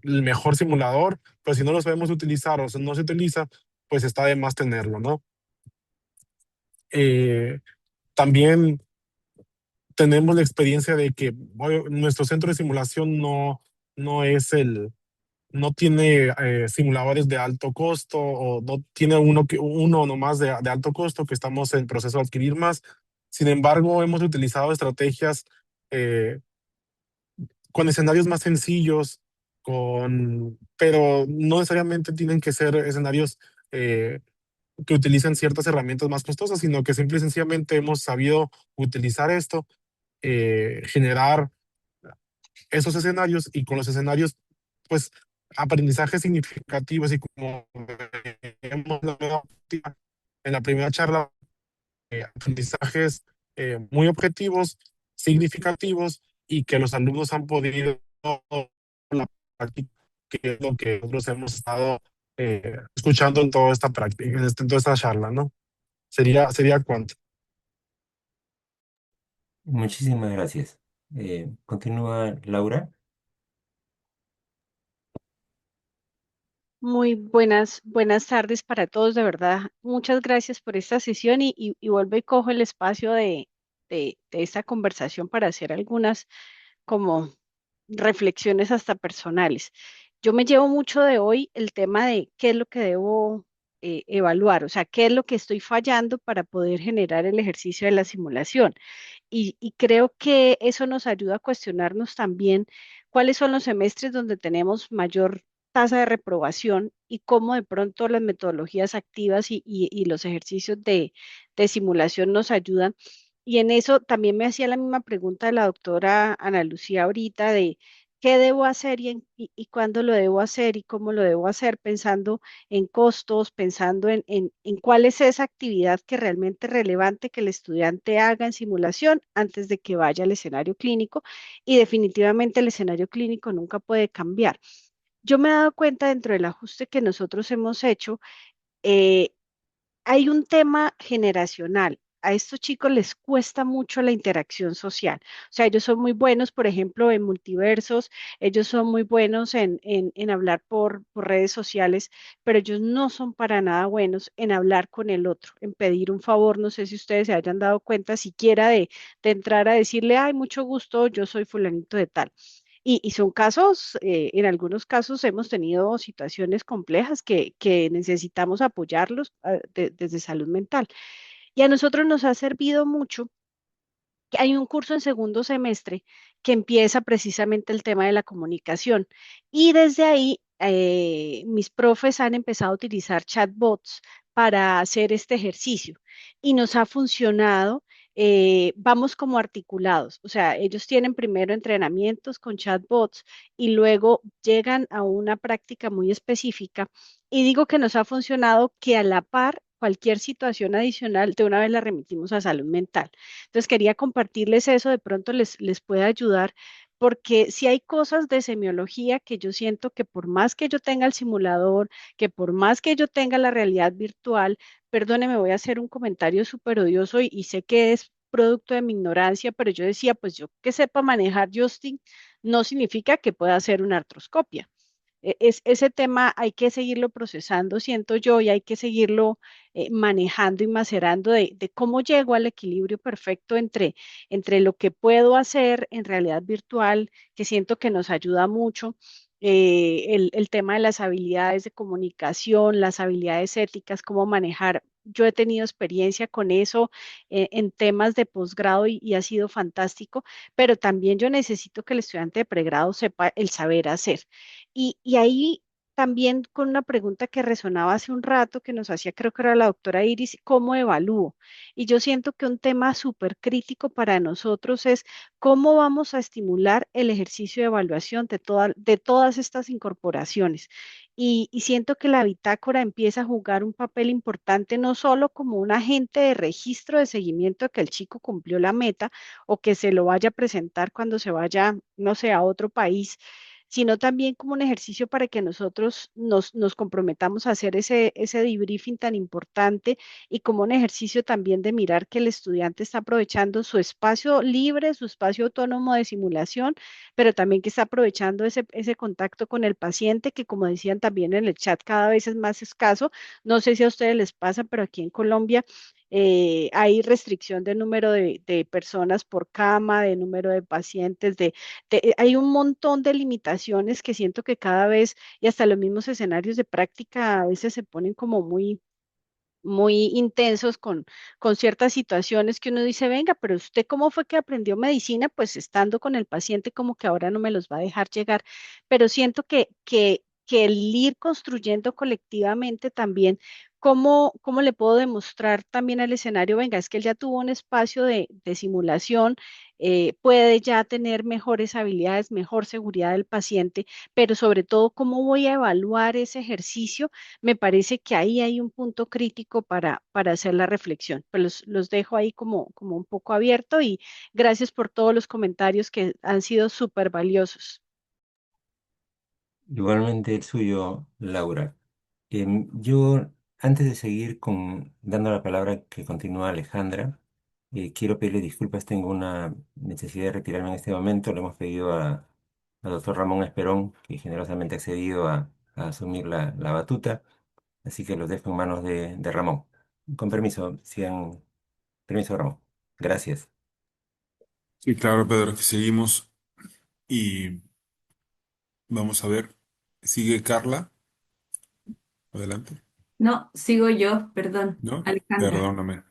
el mejor simulador, pero si no lo sabemos utilizar o si no se utiliza, pues está de más tenerlo, ¿no? Eh, También tenemos la experiencia de que nuestro centro de simulación no es no tiene simuladores de alto costo, o no tiene uno nomás de alto costo, que estamos en proceso de adquirir más. Sin embargo, hemos utilizado estrategias eh, con escenarios más sencillos, pero no necesariamente tienen que ser escenarios eh, que utilicen ciertas herramientas más costosas, sino que simple y sencillamente hemos sabido utilizar esto, generar esos escenarios, y con los escenarios, pues, aprendizajes significativos, y como vemos en la primera charla, aprendizajes muy objetivos, significativos, y que los alumnos han podido la práctica, que es lo que nosotros hemos estado escuchando en toda esta práctica, en toda esta charla, ¿no? Sería cuánto. Muchísimas gracias. Continúa, Laura. Muy buenas tardes para todos, de verdad. Muchas gracias por esta sesión y vuelvo y cojo el espacio de esta conversación para hacer algunas como reflexiones hasta personales. Yo me llevo mucho de hoy el tema de qué es lo que debo evaluar, o sea, qué es lo que estoy fallando para poder generar el ejercicio de la simulación. Y creo que eso nos ayuda a cuestionarnos también cuáles son los semestres donde tenemos mayor tasa de reprobación y cómo de pronto las metodologías activas y los ejercicios de simulación nos ayudan. Y en eso también me hacía la misma pregunta la doctora Ana Lucía ahorita qué debo hacer y cuándo lo debo hacer y cómo lo debo hacer, pensando en costos, pensando en cuál es esa actividad que realmente es relevante que el estudiante haga en simulación antes de que vaya al escenario clínico. Y definitivamente el escenario clínico nunca puede cambiar. Yo me he dado cuenta dentro del ajuste que nosotros hemos hecho, eh, hay un tema generacional. A estos chicos les cuesta mucho la interacción social. O sea, ellos son muy buenos, por ejemplo, en multiversos, ellos son muy buenos en hablar por redes sociales, pero ellos no son para nada buenos en hablar con el otro, en pedir un favor. No sé si ustedes se hayan dado cuenta siquiera de entrar a decirle, ay, mucho gusto, yo soy fulanito de tal. Y son casos, en algunos casos hemos tenido situaciones complejas que necesitamos apoyarlos desde salud mental. Y a nosotros nos ha servido mucho que hay un curso en segundo semestre que empieza precisamente el tema de la comunicación. Y desde ahí, mis profes han empezado a utilizar chatbots para hacer este ejercicio y nos ha funcionado. Vamos como articulados, o sea, ellos tienen primero entrenamientos con chatbots y luego llegan a una práctica muy específica. Y digo que nos ha funcionado que a la par cualquier situación adicional de una vez la remitimos a salud mental. Entonces quería compartirles eso, de pronto les puede ayudar, porque si hay cosas de semiología que yo siento que por más que yo tenga el simulador, que por más que yo tenga la realidad virtual, perdóneme, voy a hacer un comentario súper odioso y sé que es producto de mi ignorancia, pero yo decía, pues yo que sepa manejar Justin no significa que pueda hacer una artroscopia. Ese tema hay que seguirlo procesando, siento yo, y hay que seguirlo manejando y macerando de cómo llego al equilibrio perfecto entre lo que puedo hacer en realidad virtual, que siento que nos ayuda mucho, el tema de las habilidades de comunicación, las habilidades éticas, cómo manejar. Yo he tenido experiencia con eso en temas de posgrado y ha sido fantástico, pero también yo necesito que el estudiante de pregrado sepa el saber hacer. Y ahí también con una pregunta que resonaba hace un rato que nos hacía, creo que era la doctora Iris, ¿cómo evalúo? Y yo siento que un tema súper crítico para nosotros es cómo vamos a estimular el ejercicio de evaluación de todas estas incorporaciones. Y siento que la bitácora empieza a jugar un papel importante no solo como un agente de registro de seguimiento de que el chico cumplió la meta o que se lo vaya a presentar cuando se vaya, no sé, a otro país, sino también como un ejercicio para que nosotros nos comprometamos a hacer ese debriefing tan importante y como un ejercicio también de mirar que el estudiante está aprovechando su espacio libre, su espacio autónomo de simulación, pero también que está aprovechando ese contacto con el paciente, que como decían también en el chat, cada vez es más escaso. No sé si a ustedes les pasa, pero aquí en Colombia hay restricción de número de personas por cama, de número de pacientes, hay un montón de limitaciones que siento que cada vez, y hasta los mismos escenarios de práctica a veces se ponen como muy intensos con ciertas situaciones que uno dice, venga, pero usted cómo fue que aprendió medicina, pues estando con el paciente, como que ahora no me los va a dejar llegar, pero siento que el ir construyendo colectivamente también, ¿cómo le puedo demostrar también al escenario, venga, es que él ya tuvo un espacio de simulación, puede ya tener mejores habilidades, mejor seguridad del paciente, pero sobre todo, ¿cómo voy a evaluar ese ejercicio? Me parece que ahí hay un punto crítico para hacer la reflexión. Pues los dejo ahí como un poco abierto y gracias por todos los comentarios que han sido súper valiosos. Igualmente el suyo, Laura. Yo, antes de seguir dando la palabra que continúa Alejandra, quiero pedirle disculpas. Tengo una necesidad de retirarme en este momento. Le hemos pedido al doctor Ramón Esperón, que generosamente ha accedido a asumir la batuta. Así que los dejo en manos de Ramón. Con permiso, sigan. Permiso, Ramón. Gracias. Sí, claro, Pedro, que seguimos y vamos a ver. Sigue Carla, adelante. No, sigo yo, perdón, ¿No? Alejandra. Perdóname,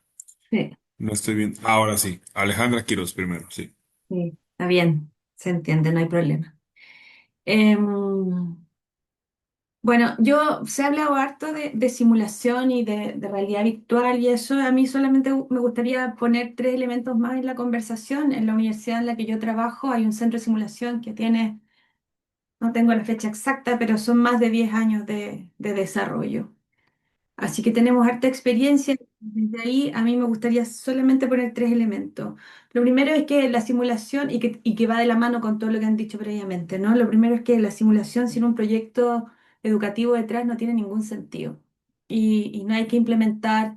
Sí, no estoy bien. Ahora sí, Alejandra Quiroz primero, sí. sí, está bien, se entiende, no hay problema. Em, bueno, se ha hablado harto de simulación y de realidad virtual y eso. A mí solamente me gustaría poner tres elementos más en la conversación. En la universidad en la que yo trabajo hay un centro de simulación que tiene no tengo la fecha exacta, pero son más de 10 años de desarrollo. Así que tenemos harta experiencia. Desde ahí a mí me gustaría solamente poner tres elementos. Lo primero es que la simulación, y que va de la mano con todo lo que han dicho previamente, ¿no? Lo primero es que la simulación sin un proyecto educativo detrás no tiene ningún sentido. Y no hay que implementar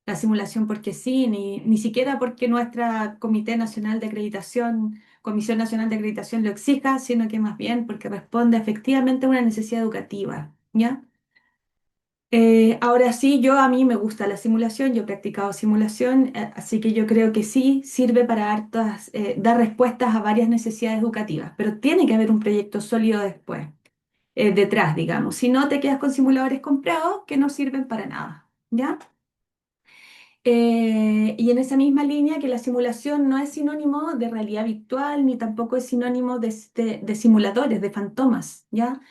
la simulación porque sí, ni siquiera porque nuestra Comisión Nacional de Acreditación lo exija, sino que más bien porque responde efectivamente a una necesidad educativa, ¿ya? Ahora sí, a mí me gusta la simulación, yo he practicado simulación, así que yo creo que sí sirve para dar respuestas a varias necesidades educativas, pero tiene que haber un proyecto sólido después, detrás, digamos. Si no, te quedas con simuladores comprados que no sirven para nada, ¿ya? Y en esa misma línea que la simulación no es sinónimo de realidad virtual ni tampoco es sinónimo de simuladores, de fantomas, ¿ya?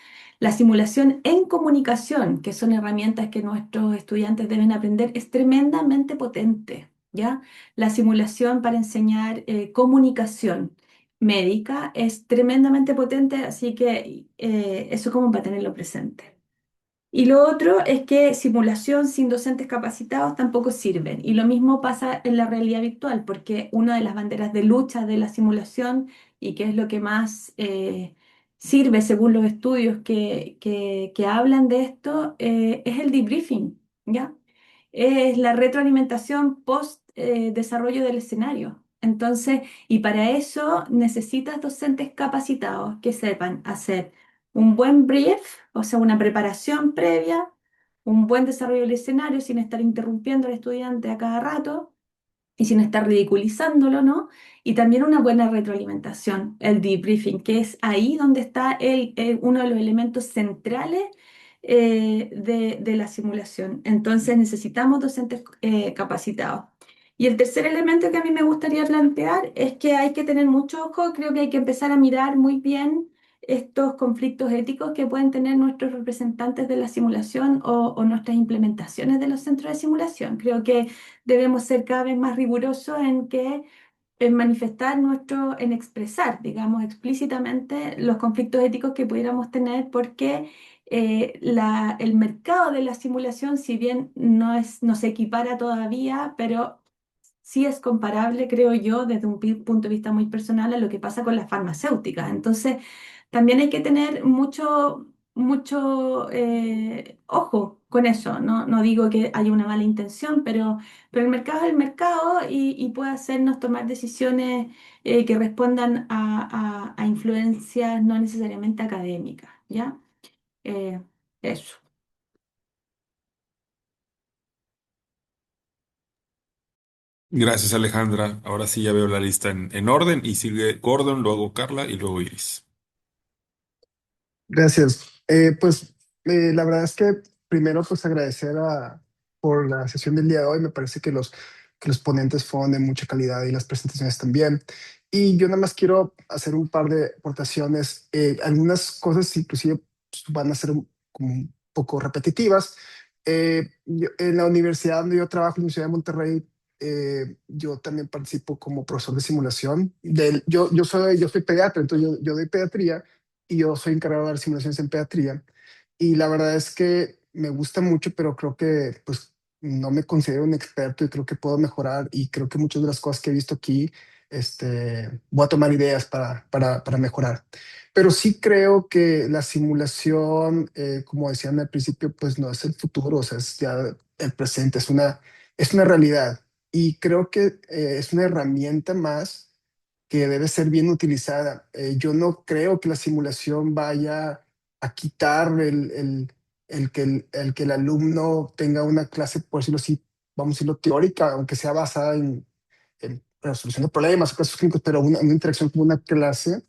La simulación en comunicación, que son herramientas que nuestros estudiantes deben aprender, es tremendamente potente, ¿ya? La simulación para enseñar comunicación médica es tremendamente potente, así que eso como para tenerlo presente. Y lo otro es que simulación sin docentes capacitados tampoco sirven. Y lo mismo pasa en la realidad virtual, porque una de las banderas de lucha de la simulación y que es lo que más sirve según los estudios que hablan de esto, es el debriefing, ¿ya? Es la retroalimentación post desarrollo del escenario. Entonces, y para eso necesitas docentes capacitados que sepan hacer un buen brief, o sea, una preparación previa, un buen desarrollo del escenario sin estar interrumpiendo al estudiante a cada rato y sin estar ridiculizándolo, ¿no? Y también una buena retroalimentación, el debriefing, que es ahí donde está uno de los elementos centrales de la simulación. Entonces necesitamos docentes capacitados. Y el tercer elemento que a mí me gustaría plantear es que hay que tener mucho ojo, creo que hay que empezar a mirar muy bien estos conflictos éticos que pueden tener nuestros representantes de la simulación o nuestras implementaciones de los centros de simulación. Creo que debemos ser cada vez más rigurosos en manifestar en expresar, digamos, explícitamente los conflictos éticos que pudiéramos tener, porque el mercado de la simulación, si bien no se equipara todavía, pero sí es comparable, creo yo, desde un punto de vista muy personal a lo que pasa con las farmacéuticas. Entonces, también hay que tener mucho ojo con eso. No digo que haya una mala intención, pero el mercado es el mercado y puede hacernos tomar decisiones que respondan a influencias no necesariamente académicas, ¿ya? Eh, Eso. Gracias, Alejandra. Ahora sí ya veo la lista en orden y sigue Gordon, luego Carla y luego Iris. Gracias. La verdad es que primero pues por la sesión del día de hoy. Me parece que los ponentes fueron de mucha calidad y las presentaciones también. Y yo nada más quiero hacer un par de aportaciones. Algunas cosas inclusive pues, van a ser como un poco repetitivas. En la universidad donde yo trabajo, en la Universidad de Monterrey, yo también participo como profesor de simulación. Yo soy pediatra, entonces yo doy pediatría y yo soy encargado de dar simulaciones en pediatría. Y la verdad es que me gusta mucho, pero creo que pues no me considero un experto y creo que puedo mejorar y creo que muchas de las cosas que he visto aquí, voy a tomar ideas para mejorar. Pero sí creo que la simulación, como decían al principio, pues no es el futuro, o sea, es ya el presente, es una realidad. Y creo que es una herramienta más que debe ser bien utilizada. Yo no creo que la simulación vaya a quitar el que el alumno tenga una clase, por decirlo así, vamos a decirlo teórica, aunque sea basada en resolución de problemas o casos clínicos, pero una interacción como una clase,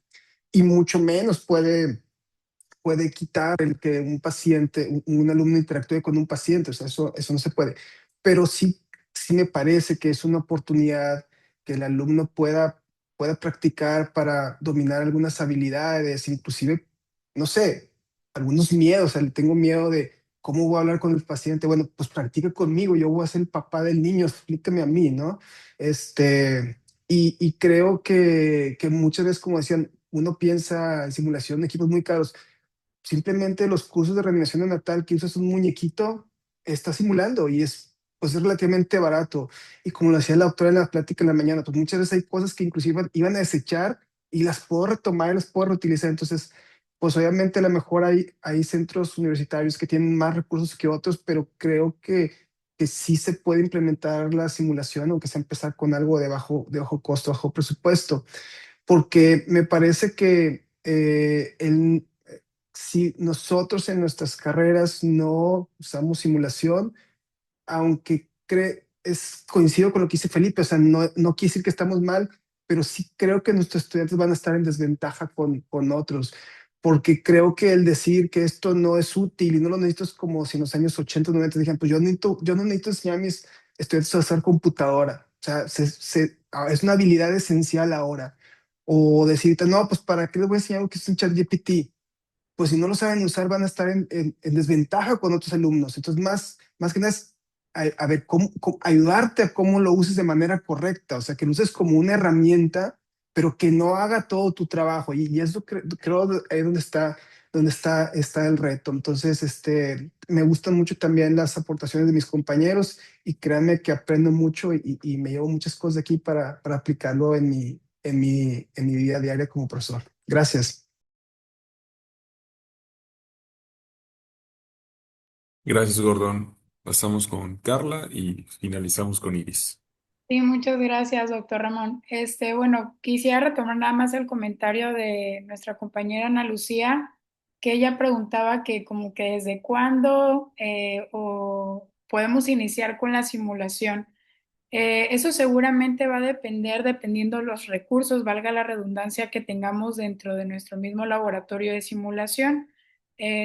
y mucho menos puede quitar el que un paciente, un alumno interactúe con un paciente, o sea, eso no se puede. Pero sí me parece que es una oportunidad que el alumno pueda practicar para dominar algunas habilidades, inclusive, no sé, algunos miedos. O sea, le tengo miedo de cómo voy a hablar con el paciente. Bueno, pues practica conmigo, yo voy a ser el papá del niño, explícame a mí, ¿no? Y creo que muchas veces, como decían, uno piensa en simulación de equipos muy caros, simplemente los cursos de reanimación neonatal que usas un muñequito, está simulando y pues es relativamente barato. Y como lo decía la doctora en la plática en la mañana, pues muchas veces hay cosas que inclusive iban a desechar y las puedo retomar y las puedo reutilizar. Entonces, pues obviamente a lo mejor hay centros universitarios que tienen más recursos que otros, pero creo que sí se puede implementar la simulación, aunque sea empezar con algo de bajo costo, bajo presupuesto, porque me parece que si nosotros en nuestras carreras no usamos simulación, aunque coincido con lo que dice Felipe, o sea, no quiere decir que estamos mal, pero sí creo que nuestros estudiantes van a estar en desventaja con otros, porque creo que el decir que esto no es útil y no lo necesito es como si en los años 80 90 dijeran, pues yo no necesito enseñar a mis estudiantes a usar computadora, o sea, es una habilidad esencial ahora. O decirte, no, pues ¿para qué les voy a enseñar algo que es un chat GPT? Pues si no lo saben usar van a estar en desventaja con otros alumnos. Entonces, más que nada es a ver, ayudarte a cómo lo uses de manera correcta, o sea, que lo uses como una herramienta, pero que no haga todo tu trabajo. Y eso creo ahí está el reto. Entonces, me gustan mucho también las aportaciones de mis compañeros y créanme que aprendo mucho y me llevo muchas cosas de aquí para aplicarlo en mi vida diaria como profesor. Gracias. Gracias, Gordon. Pasamos con Carla y finalizamos con Iris. Sí, muchas gracias, doctor Ramón. Bueno, quisiera retomar nada más el comentario de nuestra compañera Ana Lucía, que ella preguntaba que como que desde cuándo o podemos iniciar con la simulación. Eso seguramente va a depender dependiendo los recursos, valga la redundancia, que tengamos dentro de nuestro mismo laboratorio de simulación.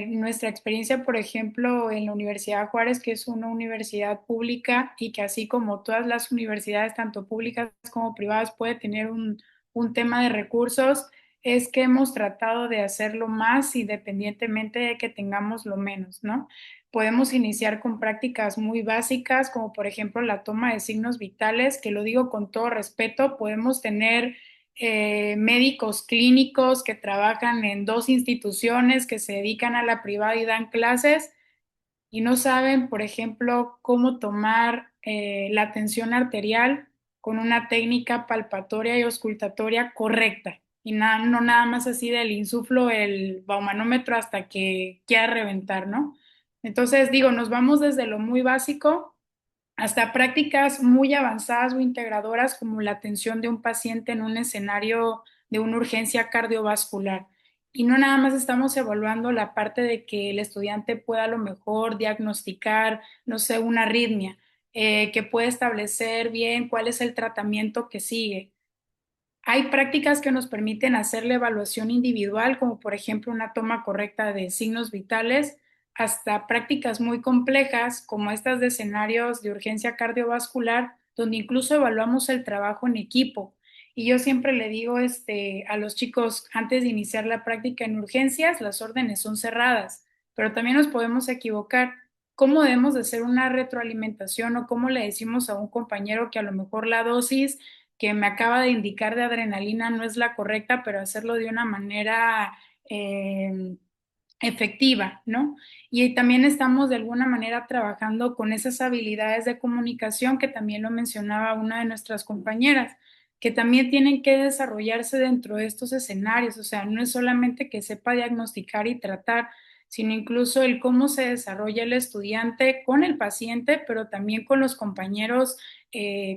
Nuestra experiencia, por ejemplo, en la Universidad Juárez, que es una universidad pública y que así como todas las universidades, tanto públicas como privadas, puede tener un tema de recursos, es que hemos tratado de hacerlo más independientemente de que tengamos lo menos, ¿no? Podemos iniciar con prácticas muy básicas, como por ejemplo la toma de signos vitales, que lo digo con todo respeto, podemos tener médicos clínicos que trabajan en dos instituciones que se dedican a la privada y dan clases y no saben, por ejemplo, cómo tomar la tensión arterial con una técnica palpatoria y auscultatoria correcta. Y no nada más así del insuflo el baumanómetro hasta que quiera reventar, ¿no? Entonces, digo, nos vamos desde lo muy básico hasta prácticas muy avanzadas o integradoras como la atención de un paciente en un escenario de una urgencia cardiovascular. Y no nada más estamos evaluando la parte de que el estudiante pueda a lo mejor diagnosticar, no sé, una arritmia, que puede establecer bien cuál es el tratamiento que sigue. Hay prácticas que nos permiten hacer la evaluación individual, como por ejemplo una toma correcta de signos vitales, hasta prácticas muy complejas, como estas de escenarios de urgencia cardiovascular, donde incluso evaluamos el trabajo en equipo. Y yo siempre le digo a los chicos, antes de iniciar la práctica en urgencias, las órdenes son cerradas, pero también nos podemos equivocar. ¿Cómo debemos de hacer una retroalimentación o cómo le decimos a un compañero que a lo mejor la dosis que me acaba de indicar de adrenalina no es la correcta, pero hacerlo de una manera efectiva, ¿no? Y también estamos de alguna manera trabajando con esas habilidades de comunicación que también lo mencionaba una de nuestras compañeras, que también tienen que desarrollarse dentro de estos escenarios, o sea, no es solamente que sepa diagnosticar y tratar, sino incluso el cómo se desarrolla el estudiante con el paciente, pero también con los compañeros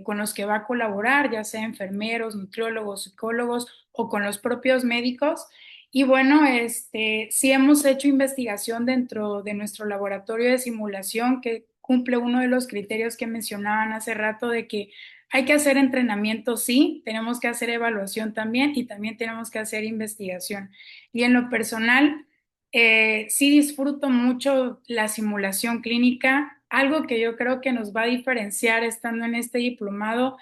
con los que va a colaborar, ya sea enfermeros, nutriólogos, psicólogos o con los propios médicos. Y bueno, sí hemos hecho investigación dentro de nuestro laboratorio de simulación que cumple uno de los criterios que mencionaban hace rato de que hay que hacer entrenamiento, sí, tenemos que hacer evaluación también y también tenemos que hacer investigación. Y en lo personal, sí disfruto mucho la simulación clínica, algo que yo creo que nos va a diferenciar estando en este diplomado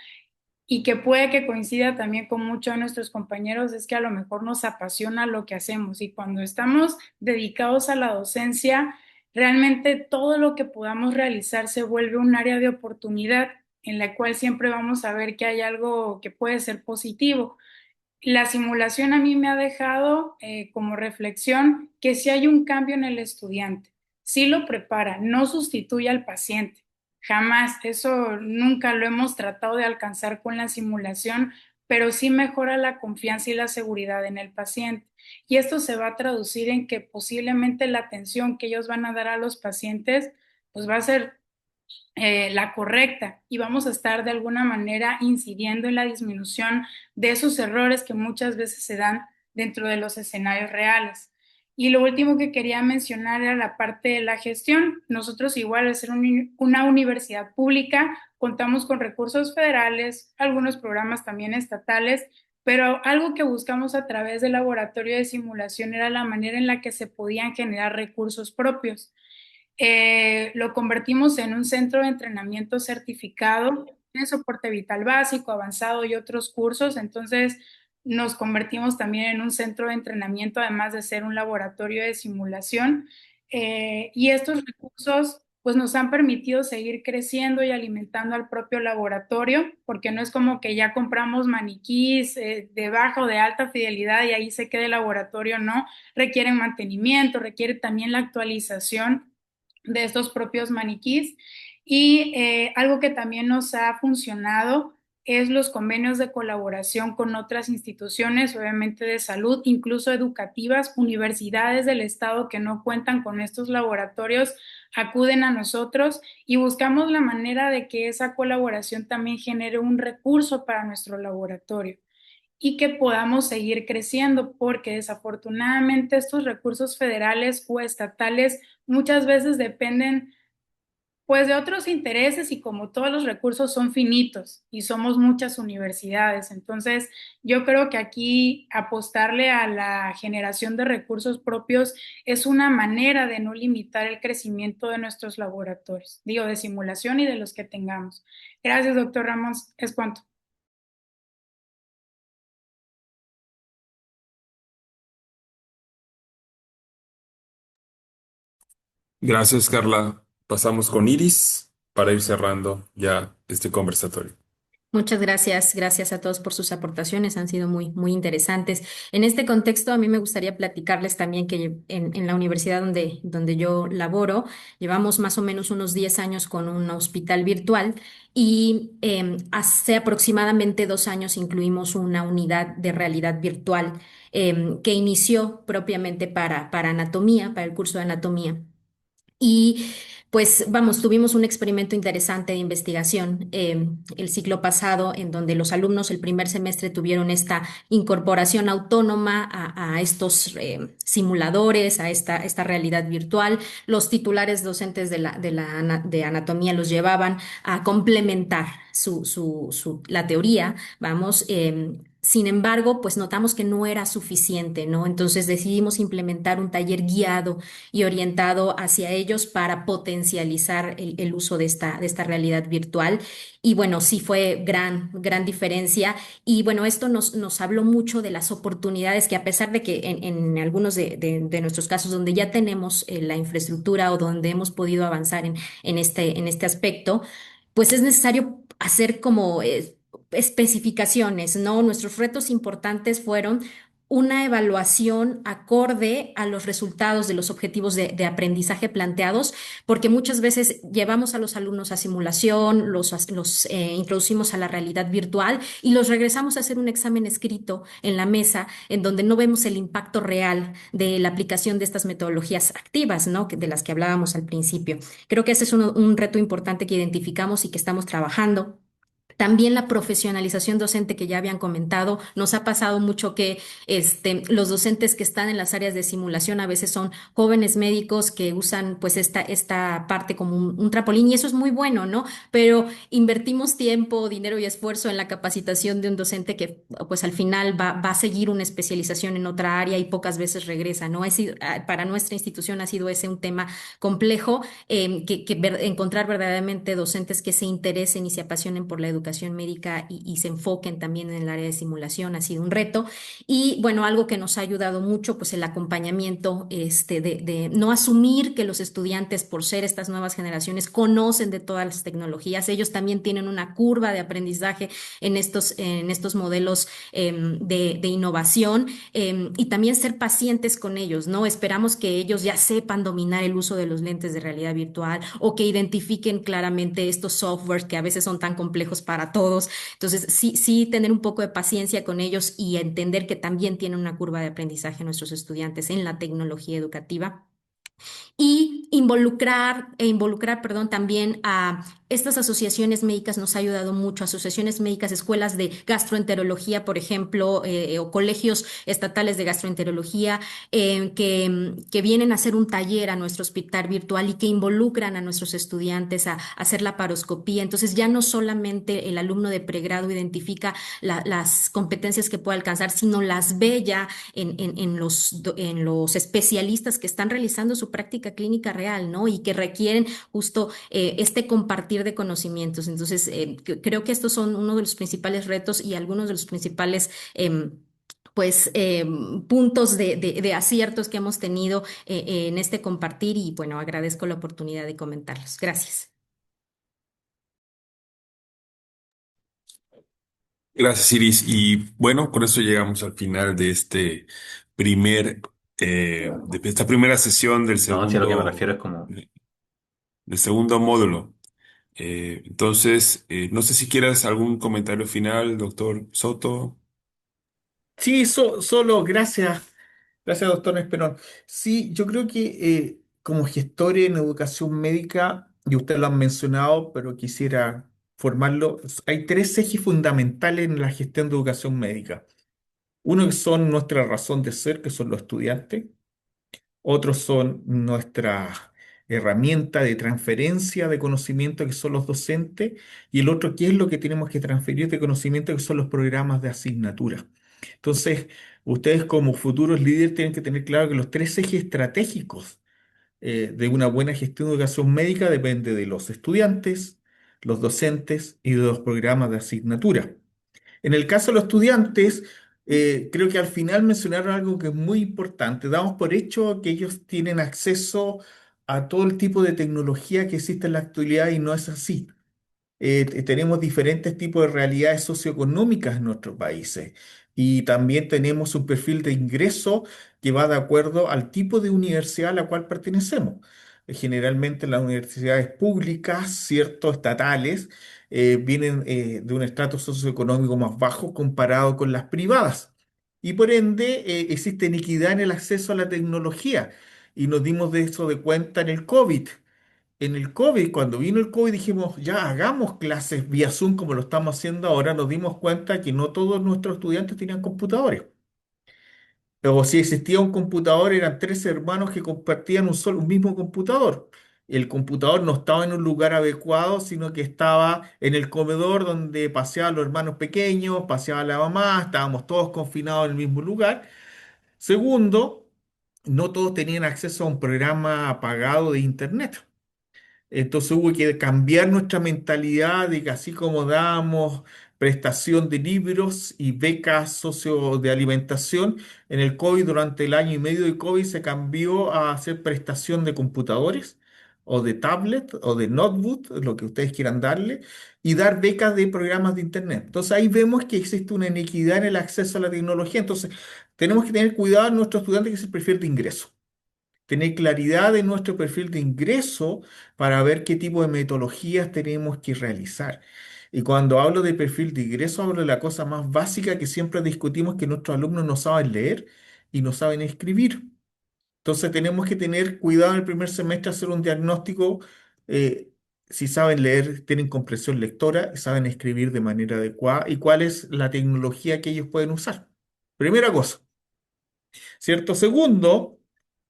y que puede que coincida también con muchos de nuestros compañeros es que a lo mejor nos apasiona lo que hacemos y cuando estamos dedicados a la docencia, realmente todo lo que podamos realizar se vuelve un área de oportunidad en la cual siempre vamos a ver que hay algo que puede ser positivo. la simulación a mí me ha dejado como reflexión que si hay un cambio en el estudiante, sí lo prepara, no sustituye al paciente. Jamás, eso nunca lo hemos tratado de alcanzar con la simulación, pero sí mejora la confianza y la seguridad en el paciente. Y esto se va a traducir en que posiblemente la atención que ellos van a dar a los pacientes, pues va a ser la correcta y vamos a estar de alguna manera incidiendo en la disminución de esos errores que muchas veces se dan dentro de los escenarios reales. Y lo último que quería mencionar era la parte de la gestión. Nosotros igual al ser una universidad pública contamos con recursos federales, algunos programas también estatales, pero algo que buscamos a través del laboratorio de simulación era la manera en la que se podían generar recursos propios. Lo convertimos en un centro de entrenamiento certificado en soporte vital básico, avanzado y otros cursos. Entonces, nos convertimos también en un centro de entrenamiento, además de ser un laboratorio de simulación. Y estos recursos, pues, nos han permitido seguir creciendo y alimentando al propio laboratorio, porque no es como que ya compramos maniquís de baja o de alta fidelidad y ahí se quede el laboratorio, no. Requieren mantenimiento, requiere también la actualización de estos propios maniquís. Y algo que también nos ha funcionado es los convenios de colaboración con otras instituciones, obviamente de salud, incluso educativas, universidades del estado que no cuentan con estos laboratorios, acuden a nosotros y buscamos la manera de que esa colaboración también genere un recurso para nuestro laboratorio y que podamos seguir creciendo, porque desafortunadamente estos recursos federales o estatales muchas veces dependen pues de otros intereses y como todos los recursos son finitos y somos muchas universidades, entonces yo creo que aquí apostarle a la generación de recursos propios es una manera de no limitar el crecimiento de nuestros laboratorios, digo, de simulación y de los que tengamos. Gracias, doctor Ramos. Es cuanto. Gracias, Carla. Pasamos con Iris para ir cerrando ya este conversatorio. Muchas gracias, gracias a todos por sus aportaciones, han sido muy interesantes. En este contexto, a mí me gustaría platicarles también que en la universidad donde yo laboro, llevamos más o menos unos 10 años con un hospital virtual y hace aproximadamente 2 años incluimos una unidad de realidad virtual que inició propiamente para anatomía, para el curso de anatomía. Y pues vamos, tuvimos un experimento interesante de investigación el ciclo pasado en donde los alumnos el primer semestre tuvieron esta incorporación autónoma a estos simuladores, a esta realidad virtual. Los titulares docentes de anatomía los llevaban a complementar la teoría, vamos. Sin embargo, pues notamos que no era suficiente, ¿no? Entonces decidimos implementar un taller guiado y orientado hacia ellos para potencializar el uso de esta realidad virtual. Y bueno, sí fue gran diferencia. Y bueno, esto nos habló mucho de las oportunidades que a pesar de que en algunos de nuestros casos donde ya tenemos la infraestructura o donde hemos podido avanzar en este aspecto, pues es necesario hacer como especificaciones, ¿no? Nuestros retos importantes fueron una evaluación acorde a los resultados de los objetivos de aprendizaje planteados, porque muchas veces llevamos a los alumnos a simulación, los introducimos a la realidad virtual y los regresamos a hacer un examen escrito en la mesa, en donde no vemos el impacto real de la aplicación de estas metodologías activas, ¿no? De las que hablábamos al principio. Creo que ese es un reto importante que identificamos y que estamos trabajando. También la profesionalización docente que ya habían comentado, nos ha pasado mucho que los docentes que están en las áreas de simulación a veces son jóvenes médicos que usan pues esta parte como un trampolín y eso es muy bueno, ¿no? Pero invertimos tiempo, dinero y esfuerzo en la capacitación de un docente que pues al final va a seguir una especialización en otra área y pocas veces regresa, ¿no? Para nuestra institución ha sido ese un tema complejo, encontrar verdaderamente docentes que se interesen y se apasionen por la educación educación médica y se enfoquen también en el área de simulación ha sido un reto. Y bueno, algo que nos ha ayudado mucho, pues el acompañamiento de no asumir que los estudiantes, por ser estas nuevas generaciones, conocen de todas las tecnologías. Ellos también tienen una curva de aprendizaje en estos modelos de innovación, y también ser pacientes con ellos, ¿no? Esperamos que ellos ya sepan dominar el uso de los lentes de realidad virtual o que identifiquen claramente estos softwares que a veces son tan complejos para todos. Entonces, sí, sí, tener un poco de paciencia con ellos y entender que también tienen una curva de aprendizaje nuestros estudiantes en la tecnología educativa y involucrar, perdón, también a estas asociaciones médicas nos ha ayudado mucho, asociaciones médicas, escuelas de gastroenterología, por ejemplo, o colegios estatales de gastroenterología, que vienen a hacer un taller a nuestro hospital virtual y que involucran a nuestros estudiantes a hacer la paroscopía. Entonces ya no solamente el alumno de pregrado identifica las competencias que puede alcanzar, sino las ve ya en los especialistas que están realizando su práctica clínica real, ¿no? Y que requieren justo este compartir de conocimientos. Entonces, creo que estos son uno de los principales retos y algunos de los principales pues puntos de aciertos que hemos tenido en este compartir y bueno, agradezco la oportunidad de comentarlos. Gracias. Gracias, Iris. Y bueno, con eso llegamos al final de este de esta primera sesión No, si a lo que me refiero es como... del segundo módulo. Entonces, no sé si quieras algún comentario final, doctor Soto. Sí, solo gracias, doctor Esperón. Sí, yo creo que como gestores en educación médica, y ustedes lo han mencionado, pero quisiera formarlo, hay tres ejes fundamentales en la gestión de educación médica. Uno que son nuestra razón de ser, que son los estudiantes. Otros son nuestra herramienta de transferencia de conocimiento, que son los docentes. Y el otro, ¿qué es lo que tenemos que transferir de conocimiento, que son los programas de asignatura? Entonces, ustedes como futuros líderes tienen que tener claro que los tres ejes estratégicos de una buena gestión de educación médica depende de los estudiantes, los docentes y de los programas de asignatura. En el caso de los estudiantes, creo que al final mencionaron algo que es muy importante. Damos por hecho que ellos tienen acceso a todo el tipo de tecnología que existe en la actualidad y no es así. Tenemos diferentes tipos de realidades socioeconómicas en nuestros países y también tenemos un perfil de ingreso que va de acuerdo al tipo de universidad a la cual pertenecemos. Generalmente las universidades públicas, cierto, estatales, vienen de un estrato socioeconómico más bajo comparado con las privadas. Y por ende existe inequidad en el acceso a la tecnología y nos dimos de eso de cuenta en el COVID. En el COVID, cuando vino el COVID, dijimos, ya hagamos clases vía Zoom como lo estamos haciendo ahora. Nos dimos cuenta que no todos nuestros estudiantes tenían computadores. O si existía un computador, eran tres hermanos que compartían un mismo computador. El computador no estaba en un lugar adecuado, sino que estaba en el comedor donde paseaban los hermanos pequeños, paseaba la mamá, estábamos todos confinados en el mismo lugar. Segundo, no todos tenían acceso a un programa pagado de Internet. Entonces hubo que cambiar nuestra mentalidad de que así como dábamos prestación de libros y becas socio de alimentación, en el COVID, durante el año y medio de COVID, se cambió a hacer prestación de computadores o de tablet o de notebook, lo que ustedes quieran darle, y dar becas de programas de Internet. Entonces ahí vemos que existe una inequidad en el acceso a la tecnología. Entonces tenemos que tener cuidado en nuestros estudiantes que es el perfil de ingreso, tener claridad en nuestro perfil de ingreso para ver qué tipo de metodologías tenemos que realizar. Y cuando hablo de perfil de ingreso, hablo de la cosa más básica que siempre discutimos, que nuestros alumnos no saben leer y no saben escribir. Entonces tenemos que tener cuidado en el primer semestre, hacer un diagnóstico, si saben leer, tienen comprensión lectora y saben escribir de manera adecuada y cuál es la tecnología que ellos pueden usar. Primera cosa, ¿cierto? Segundo,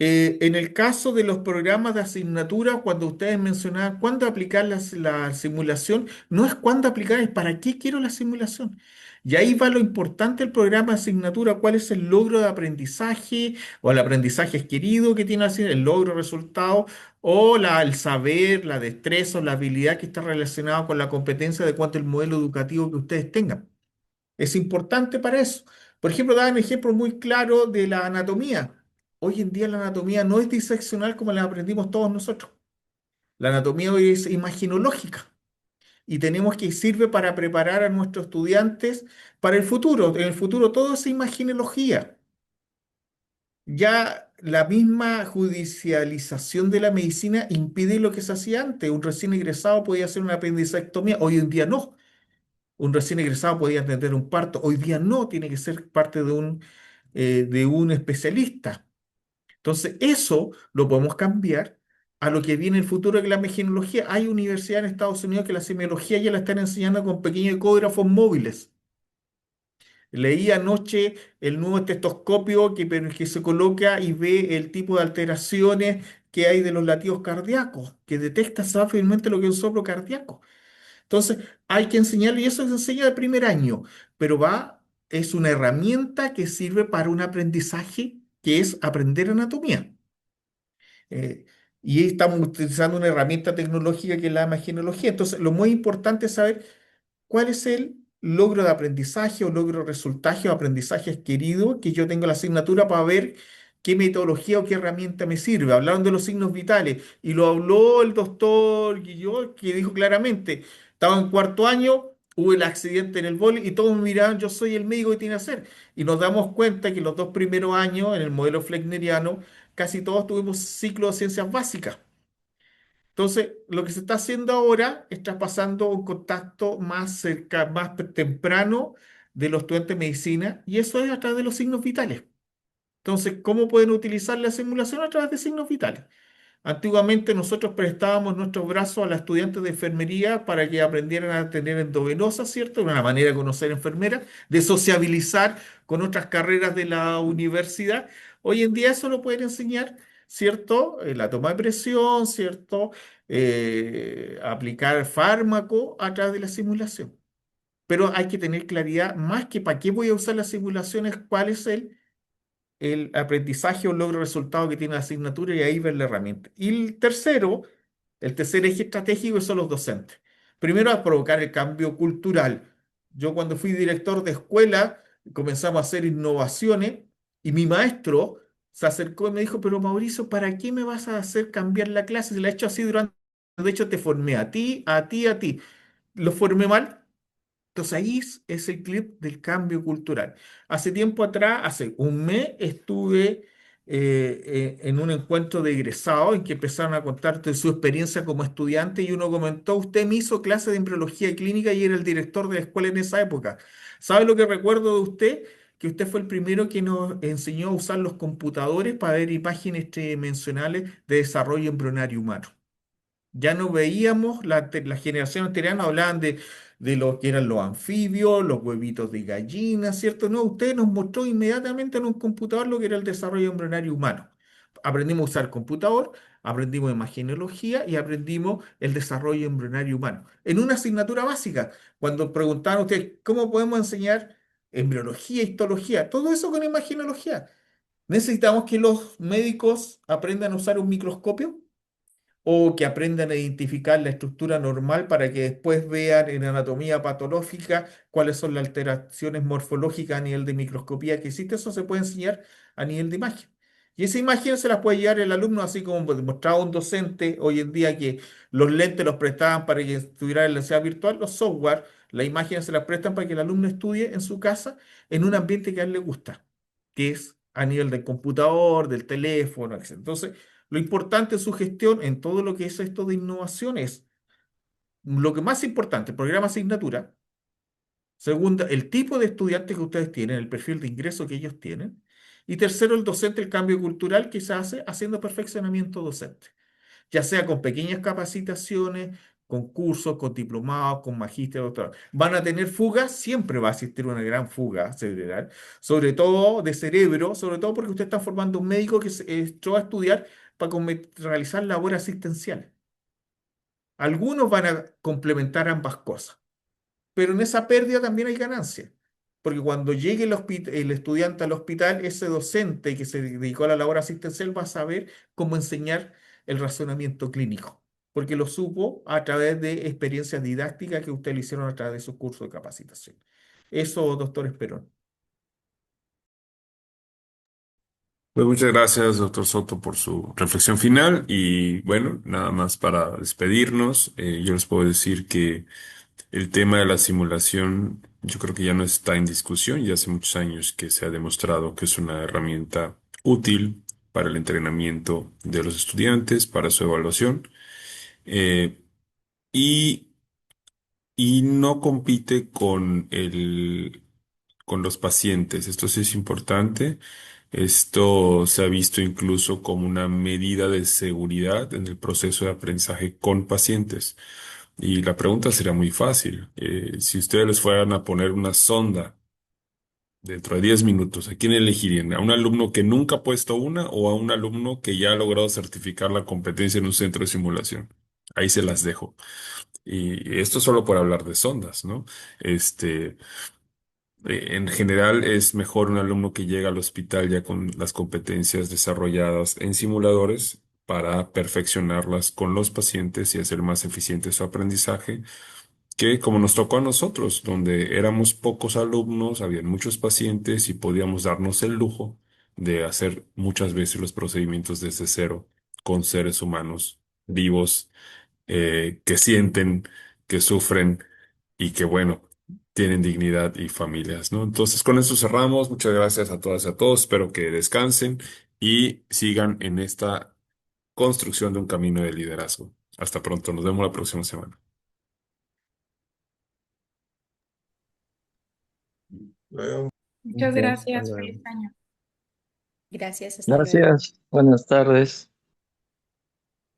En el caso de los programas de asignatura, cuando ustedes mencionaban cuándo aplicar la simulación, no es cuándo aplicar, es para qué quiero la simulación. Y ahí va lo importante del programa de asignatura, cuál es el logro de aprendizaje o el aprendizaje querido que tiene el logro resultado o el saber, la destreza o la habilidad que está relacionada con la competencia de cuanto el modelo educativo que ustedes tengan. Es importante para eso. Por ejemplo, dar un ejemplo muy claro de la anatomía. Hoy en día la anatomía no es diseccional como la aprendimos todos nosotros. La anatomía hoy es imaginológica y tenemos que sirve para preparar a nuestros estudiantes para el futuro. En el futuro todo es imaginología. Ya la misma judicialización de la medicina impide lo que se hacía antes. Un recién egresado podía hacer una apendicectomía, hoy en día no. Un recién egresado podía atender un parto, hoy día no, tiene que ser parte de un especialista. Entonces, eso lo podemos cambiar a lo que viene el futuro de la meginología. Hay universidades en Estados Unidos que la semiología ya la están enseñando con pequeños ecógrafos móviles. Leí anoche el nuevo estetoscopio que se coloca y ve el tipo de alteraciones que hay de los latidos cardíacos, que detecta fácilmente lo que es un soplo cardíaco. Entonces, hay que enseñarlo y eso se enseña de primer año, pero es una herramienta que sirve para un aprendizaje que es aprender anatomía. Eh, y estamos utilizando una herramienta tecnológica que es la imagenología. Entonces, lo muy importante es saber cuál es el logro de aprendizaje o logro de resultaje o aprendizaje querido que yo tengo en la asignatura para ver qué metodología o qué herramienta me sirve. Hablaron de los signos vitales y lo habló el doctor Guillot, que dijo claramente, estaba en cuarto año, hubo el accidente en el vóley y todos me miraban, yo soy el médico que tiene que hacer. Y nos damos cuenta que los dos primeros años en el modelo fleckneriano casi todos tuvimos ciclo de ciencias básicas. Entonces, lo que se está haciendo ahora es traspasando un contacto más cerca, temprano de los estudiantes de medicina, y eso es a través de los signos vitales. Entonces, ¿cómo pueden utilizar la simulación? A través de signos vitales. Antiguamente nosotros prestábamos nuestros brazos a los estudiantes de enfermería para que aprendieran a tener endovenosa, ¿cierto? Una manera de conocer enfermeras, de sociabilizar con otras carreras de la universidad. Hoy en día eso lo pueden enseñar, ¿cierto? La toma de presión, ¿cierto? Aplicar fármaco a través de la simulación. Pero hay que tener claridad, más que para qué voy a usar las simulaciones, cuál es el aprendizaje o logro resultado que tiene la asignatura y ahí ver la herramienta. Y el tercer eje estratégico son los docentes. Primero, a provocar el cambio cultural. Yo cuando fui director de escuela, comenzamos a hacer innovaciones y mi maestro se acercó y me dijo, pero Mauricio, ¿para qué me vas a hacer cambiar la clase? Si la he hecho así durante... De hecho, te formé a ti, a ti, a ti. ¿Lo formé mal? Entonces ahí es el clip del cambio cultural. Hace tiempo atrás, hace un mes, estuve en un encuentro de egresados en que empezaron a contarte su experiencia como estudiante y uno comentó, usted me hizo clase de embriología clínica y era el director de la escuela en esa época. ¿Sabe lo que recuerdo de usted? Que usted fue el primero que nos enseñó a usar los computadores para ver imágenes tridimensionales de desarrollo embrionario humano. Ya no veíamos, la generación anterior no hablaban de lo que eran los anfibios, los huevitos de gallina, ¿cierto? No, usted nos mostró inmediatamente en un computador lo que era el desarrollo embrionario humano. Aprendimos a usar computador, aprendimos imagenología y aprendimos el desarrollo embrionario humano. En una asignatura básica, cuando preguntaban a ustedes, ¿cómo podemos enseñar embriología, histología? Todo eso con imagenología. ¿Necesitamos que los médicos aprendan a usar un microscopio? O que aprendan a identificar la estructura normal para que después vean en anatomía patológica cuáles son las alteraciones morfológicas a nivel de microscopía que existe. Eso se puede enseñar a nivel de imagen. Y esa imagen se la puede llevar el alumno, así como demostraba un docente hoy en día que los lentes los prestaban para que estuviera en la enseñanza virtual, los software, las imágenes se las prestan para que el alumno estudie en su casa en un ambiente que a él le gusta, que es a nivel del computador, del teléfono, etc. Entonces, lo importante en su gestión, en todo lo que es esto de innovación, es lo que más importante, el programa asignatura. Segunda, el tipo de estudiantes que ustedes tienen, el perfil de ingreso que ellos tienen. Y tercero, el docente, el cambio cultural que se hace haciendo perfeccionamiento docente, ya sea con pequeñas capacitaciones, con cursos, con diplomados, con magíster, doctorado. ¿Van a tener fugas? Siempre va a existir una gran fuga cerebral, sobre todo de cerebro, sobre todo porque usted está formando un médico que entró a estudiar para realizar labor asistencial. Algunos van a complementar ambas cosas, pero en esa pérdida también hay ganancia. Porque cuando llegue el estudiante al hospital, ese docente que se dedicó a la labor asistencial va a saber cómo enseñar el razonamiento clínico, porque lo supo a través de experiencias didácticas que ustedes le hicieron a través de sus cursos de capacitación. Eso, doctor Esperón. Pues muchas gracias, doctor Soto, por su reflexión final. Y bueno, nada más para despedirnos, yo les puedo decir que el tema de la simulación, yo creo que ya no está en discusión, ya hace muchos años que se ha demostrado que es una herramienta útil para el entrenamiento de los estudiantes, para su evaluación, eh, y, y no compite con los pacientes. Esto sí es importante. Esto se ha visto incluso como una medida de seguridad en el proceso de aprendizaje con pacientes. Y la pregunta sería muy fácil. Si ustedes les fueran a poner una sonda dentro de 10 minutos, ¿a quién elegirían? ¿A un alumno que nunca ha puesto una o a un alumno que ya ha logrado certificar la competencia en un centro de simulación? Ahí se las dejo. Y esto solo por hablar de sondas, ¿no? Este, en general es mejor un alumno que llega al hospital ya con las competencias desarrolladas en simuladores para perfeccionarlas con los pacientes y hacer más eficiente su aprendizaje, que como nos tocó a nosotros, donde éramos pocos alumnos, habían muchos pacientes y podíamos darnos el lujo de hacer muchas veces los procedimientos desde cero con seres humanos vivos, que sienten, que sufren y que, bueno, tienen dignidad y familias, ¿no? Entonces, con eso cerramos. Muchas gracias a todas y a todos. Espero que descansen y sigan en esta construcción de un camino de liderazgo. Hasta pronto. Nos vemos la próxima semana. Muchas Ok, hasta gracias. luego. Feliz año. Gracias, hasta luego. Gracias, buenas tardes.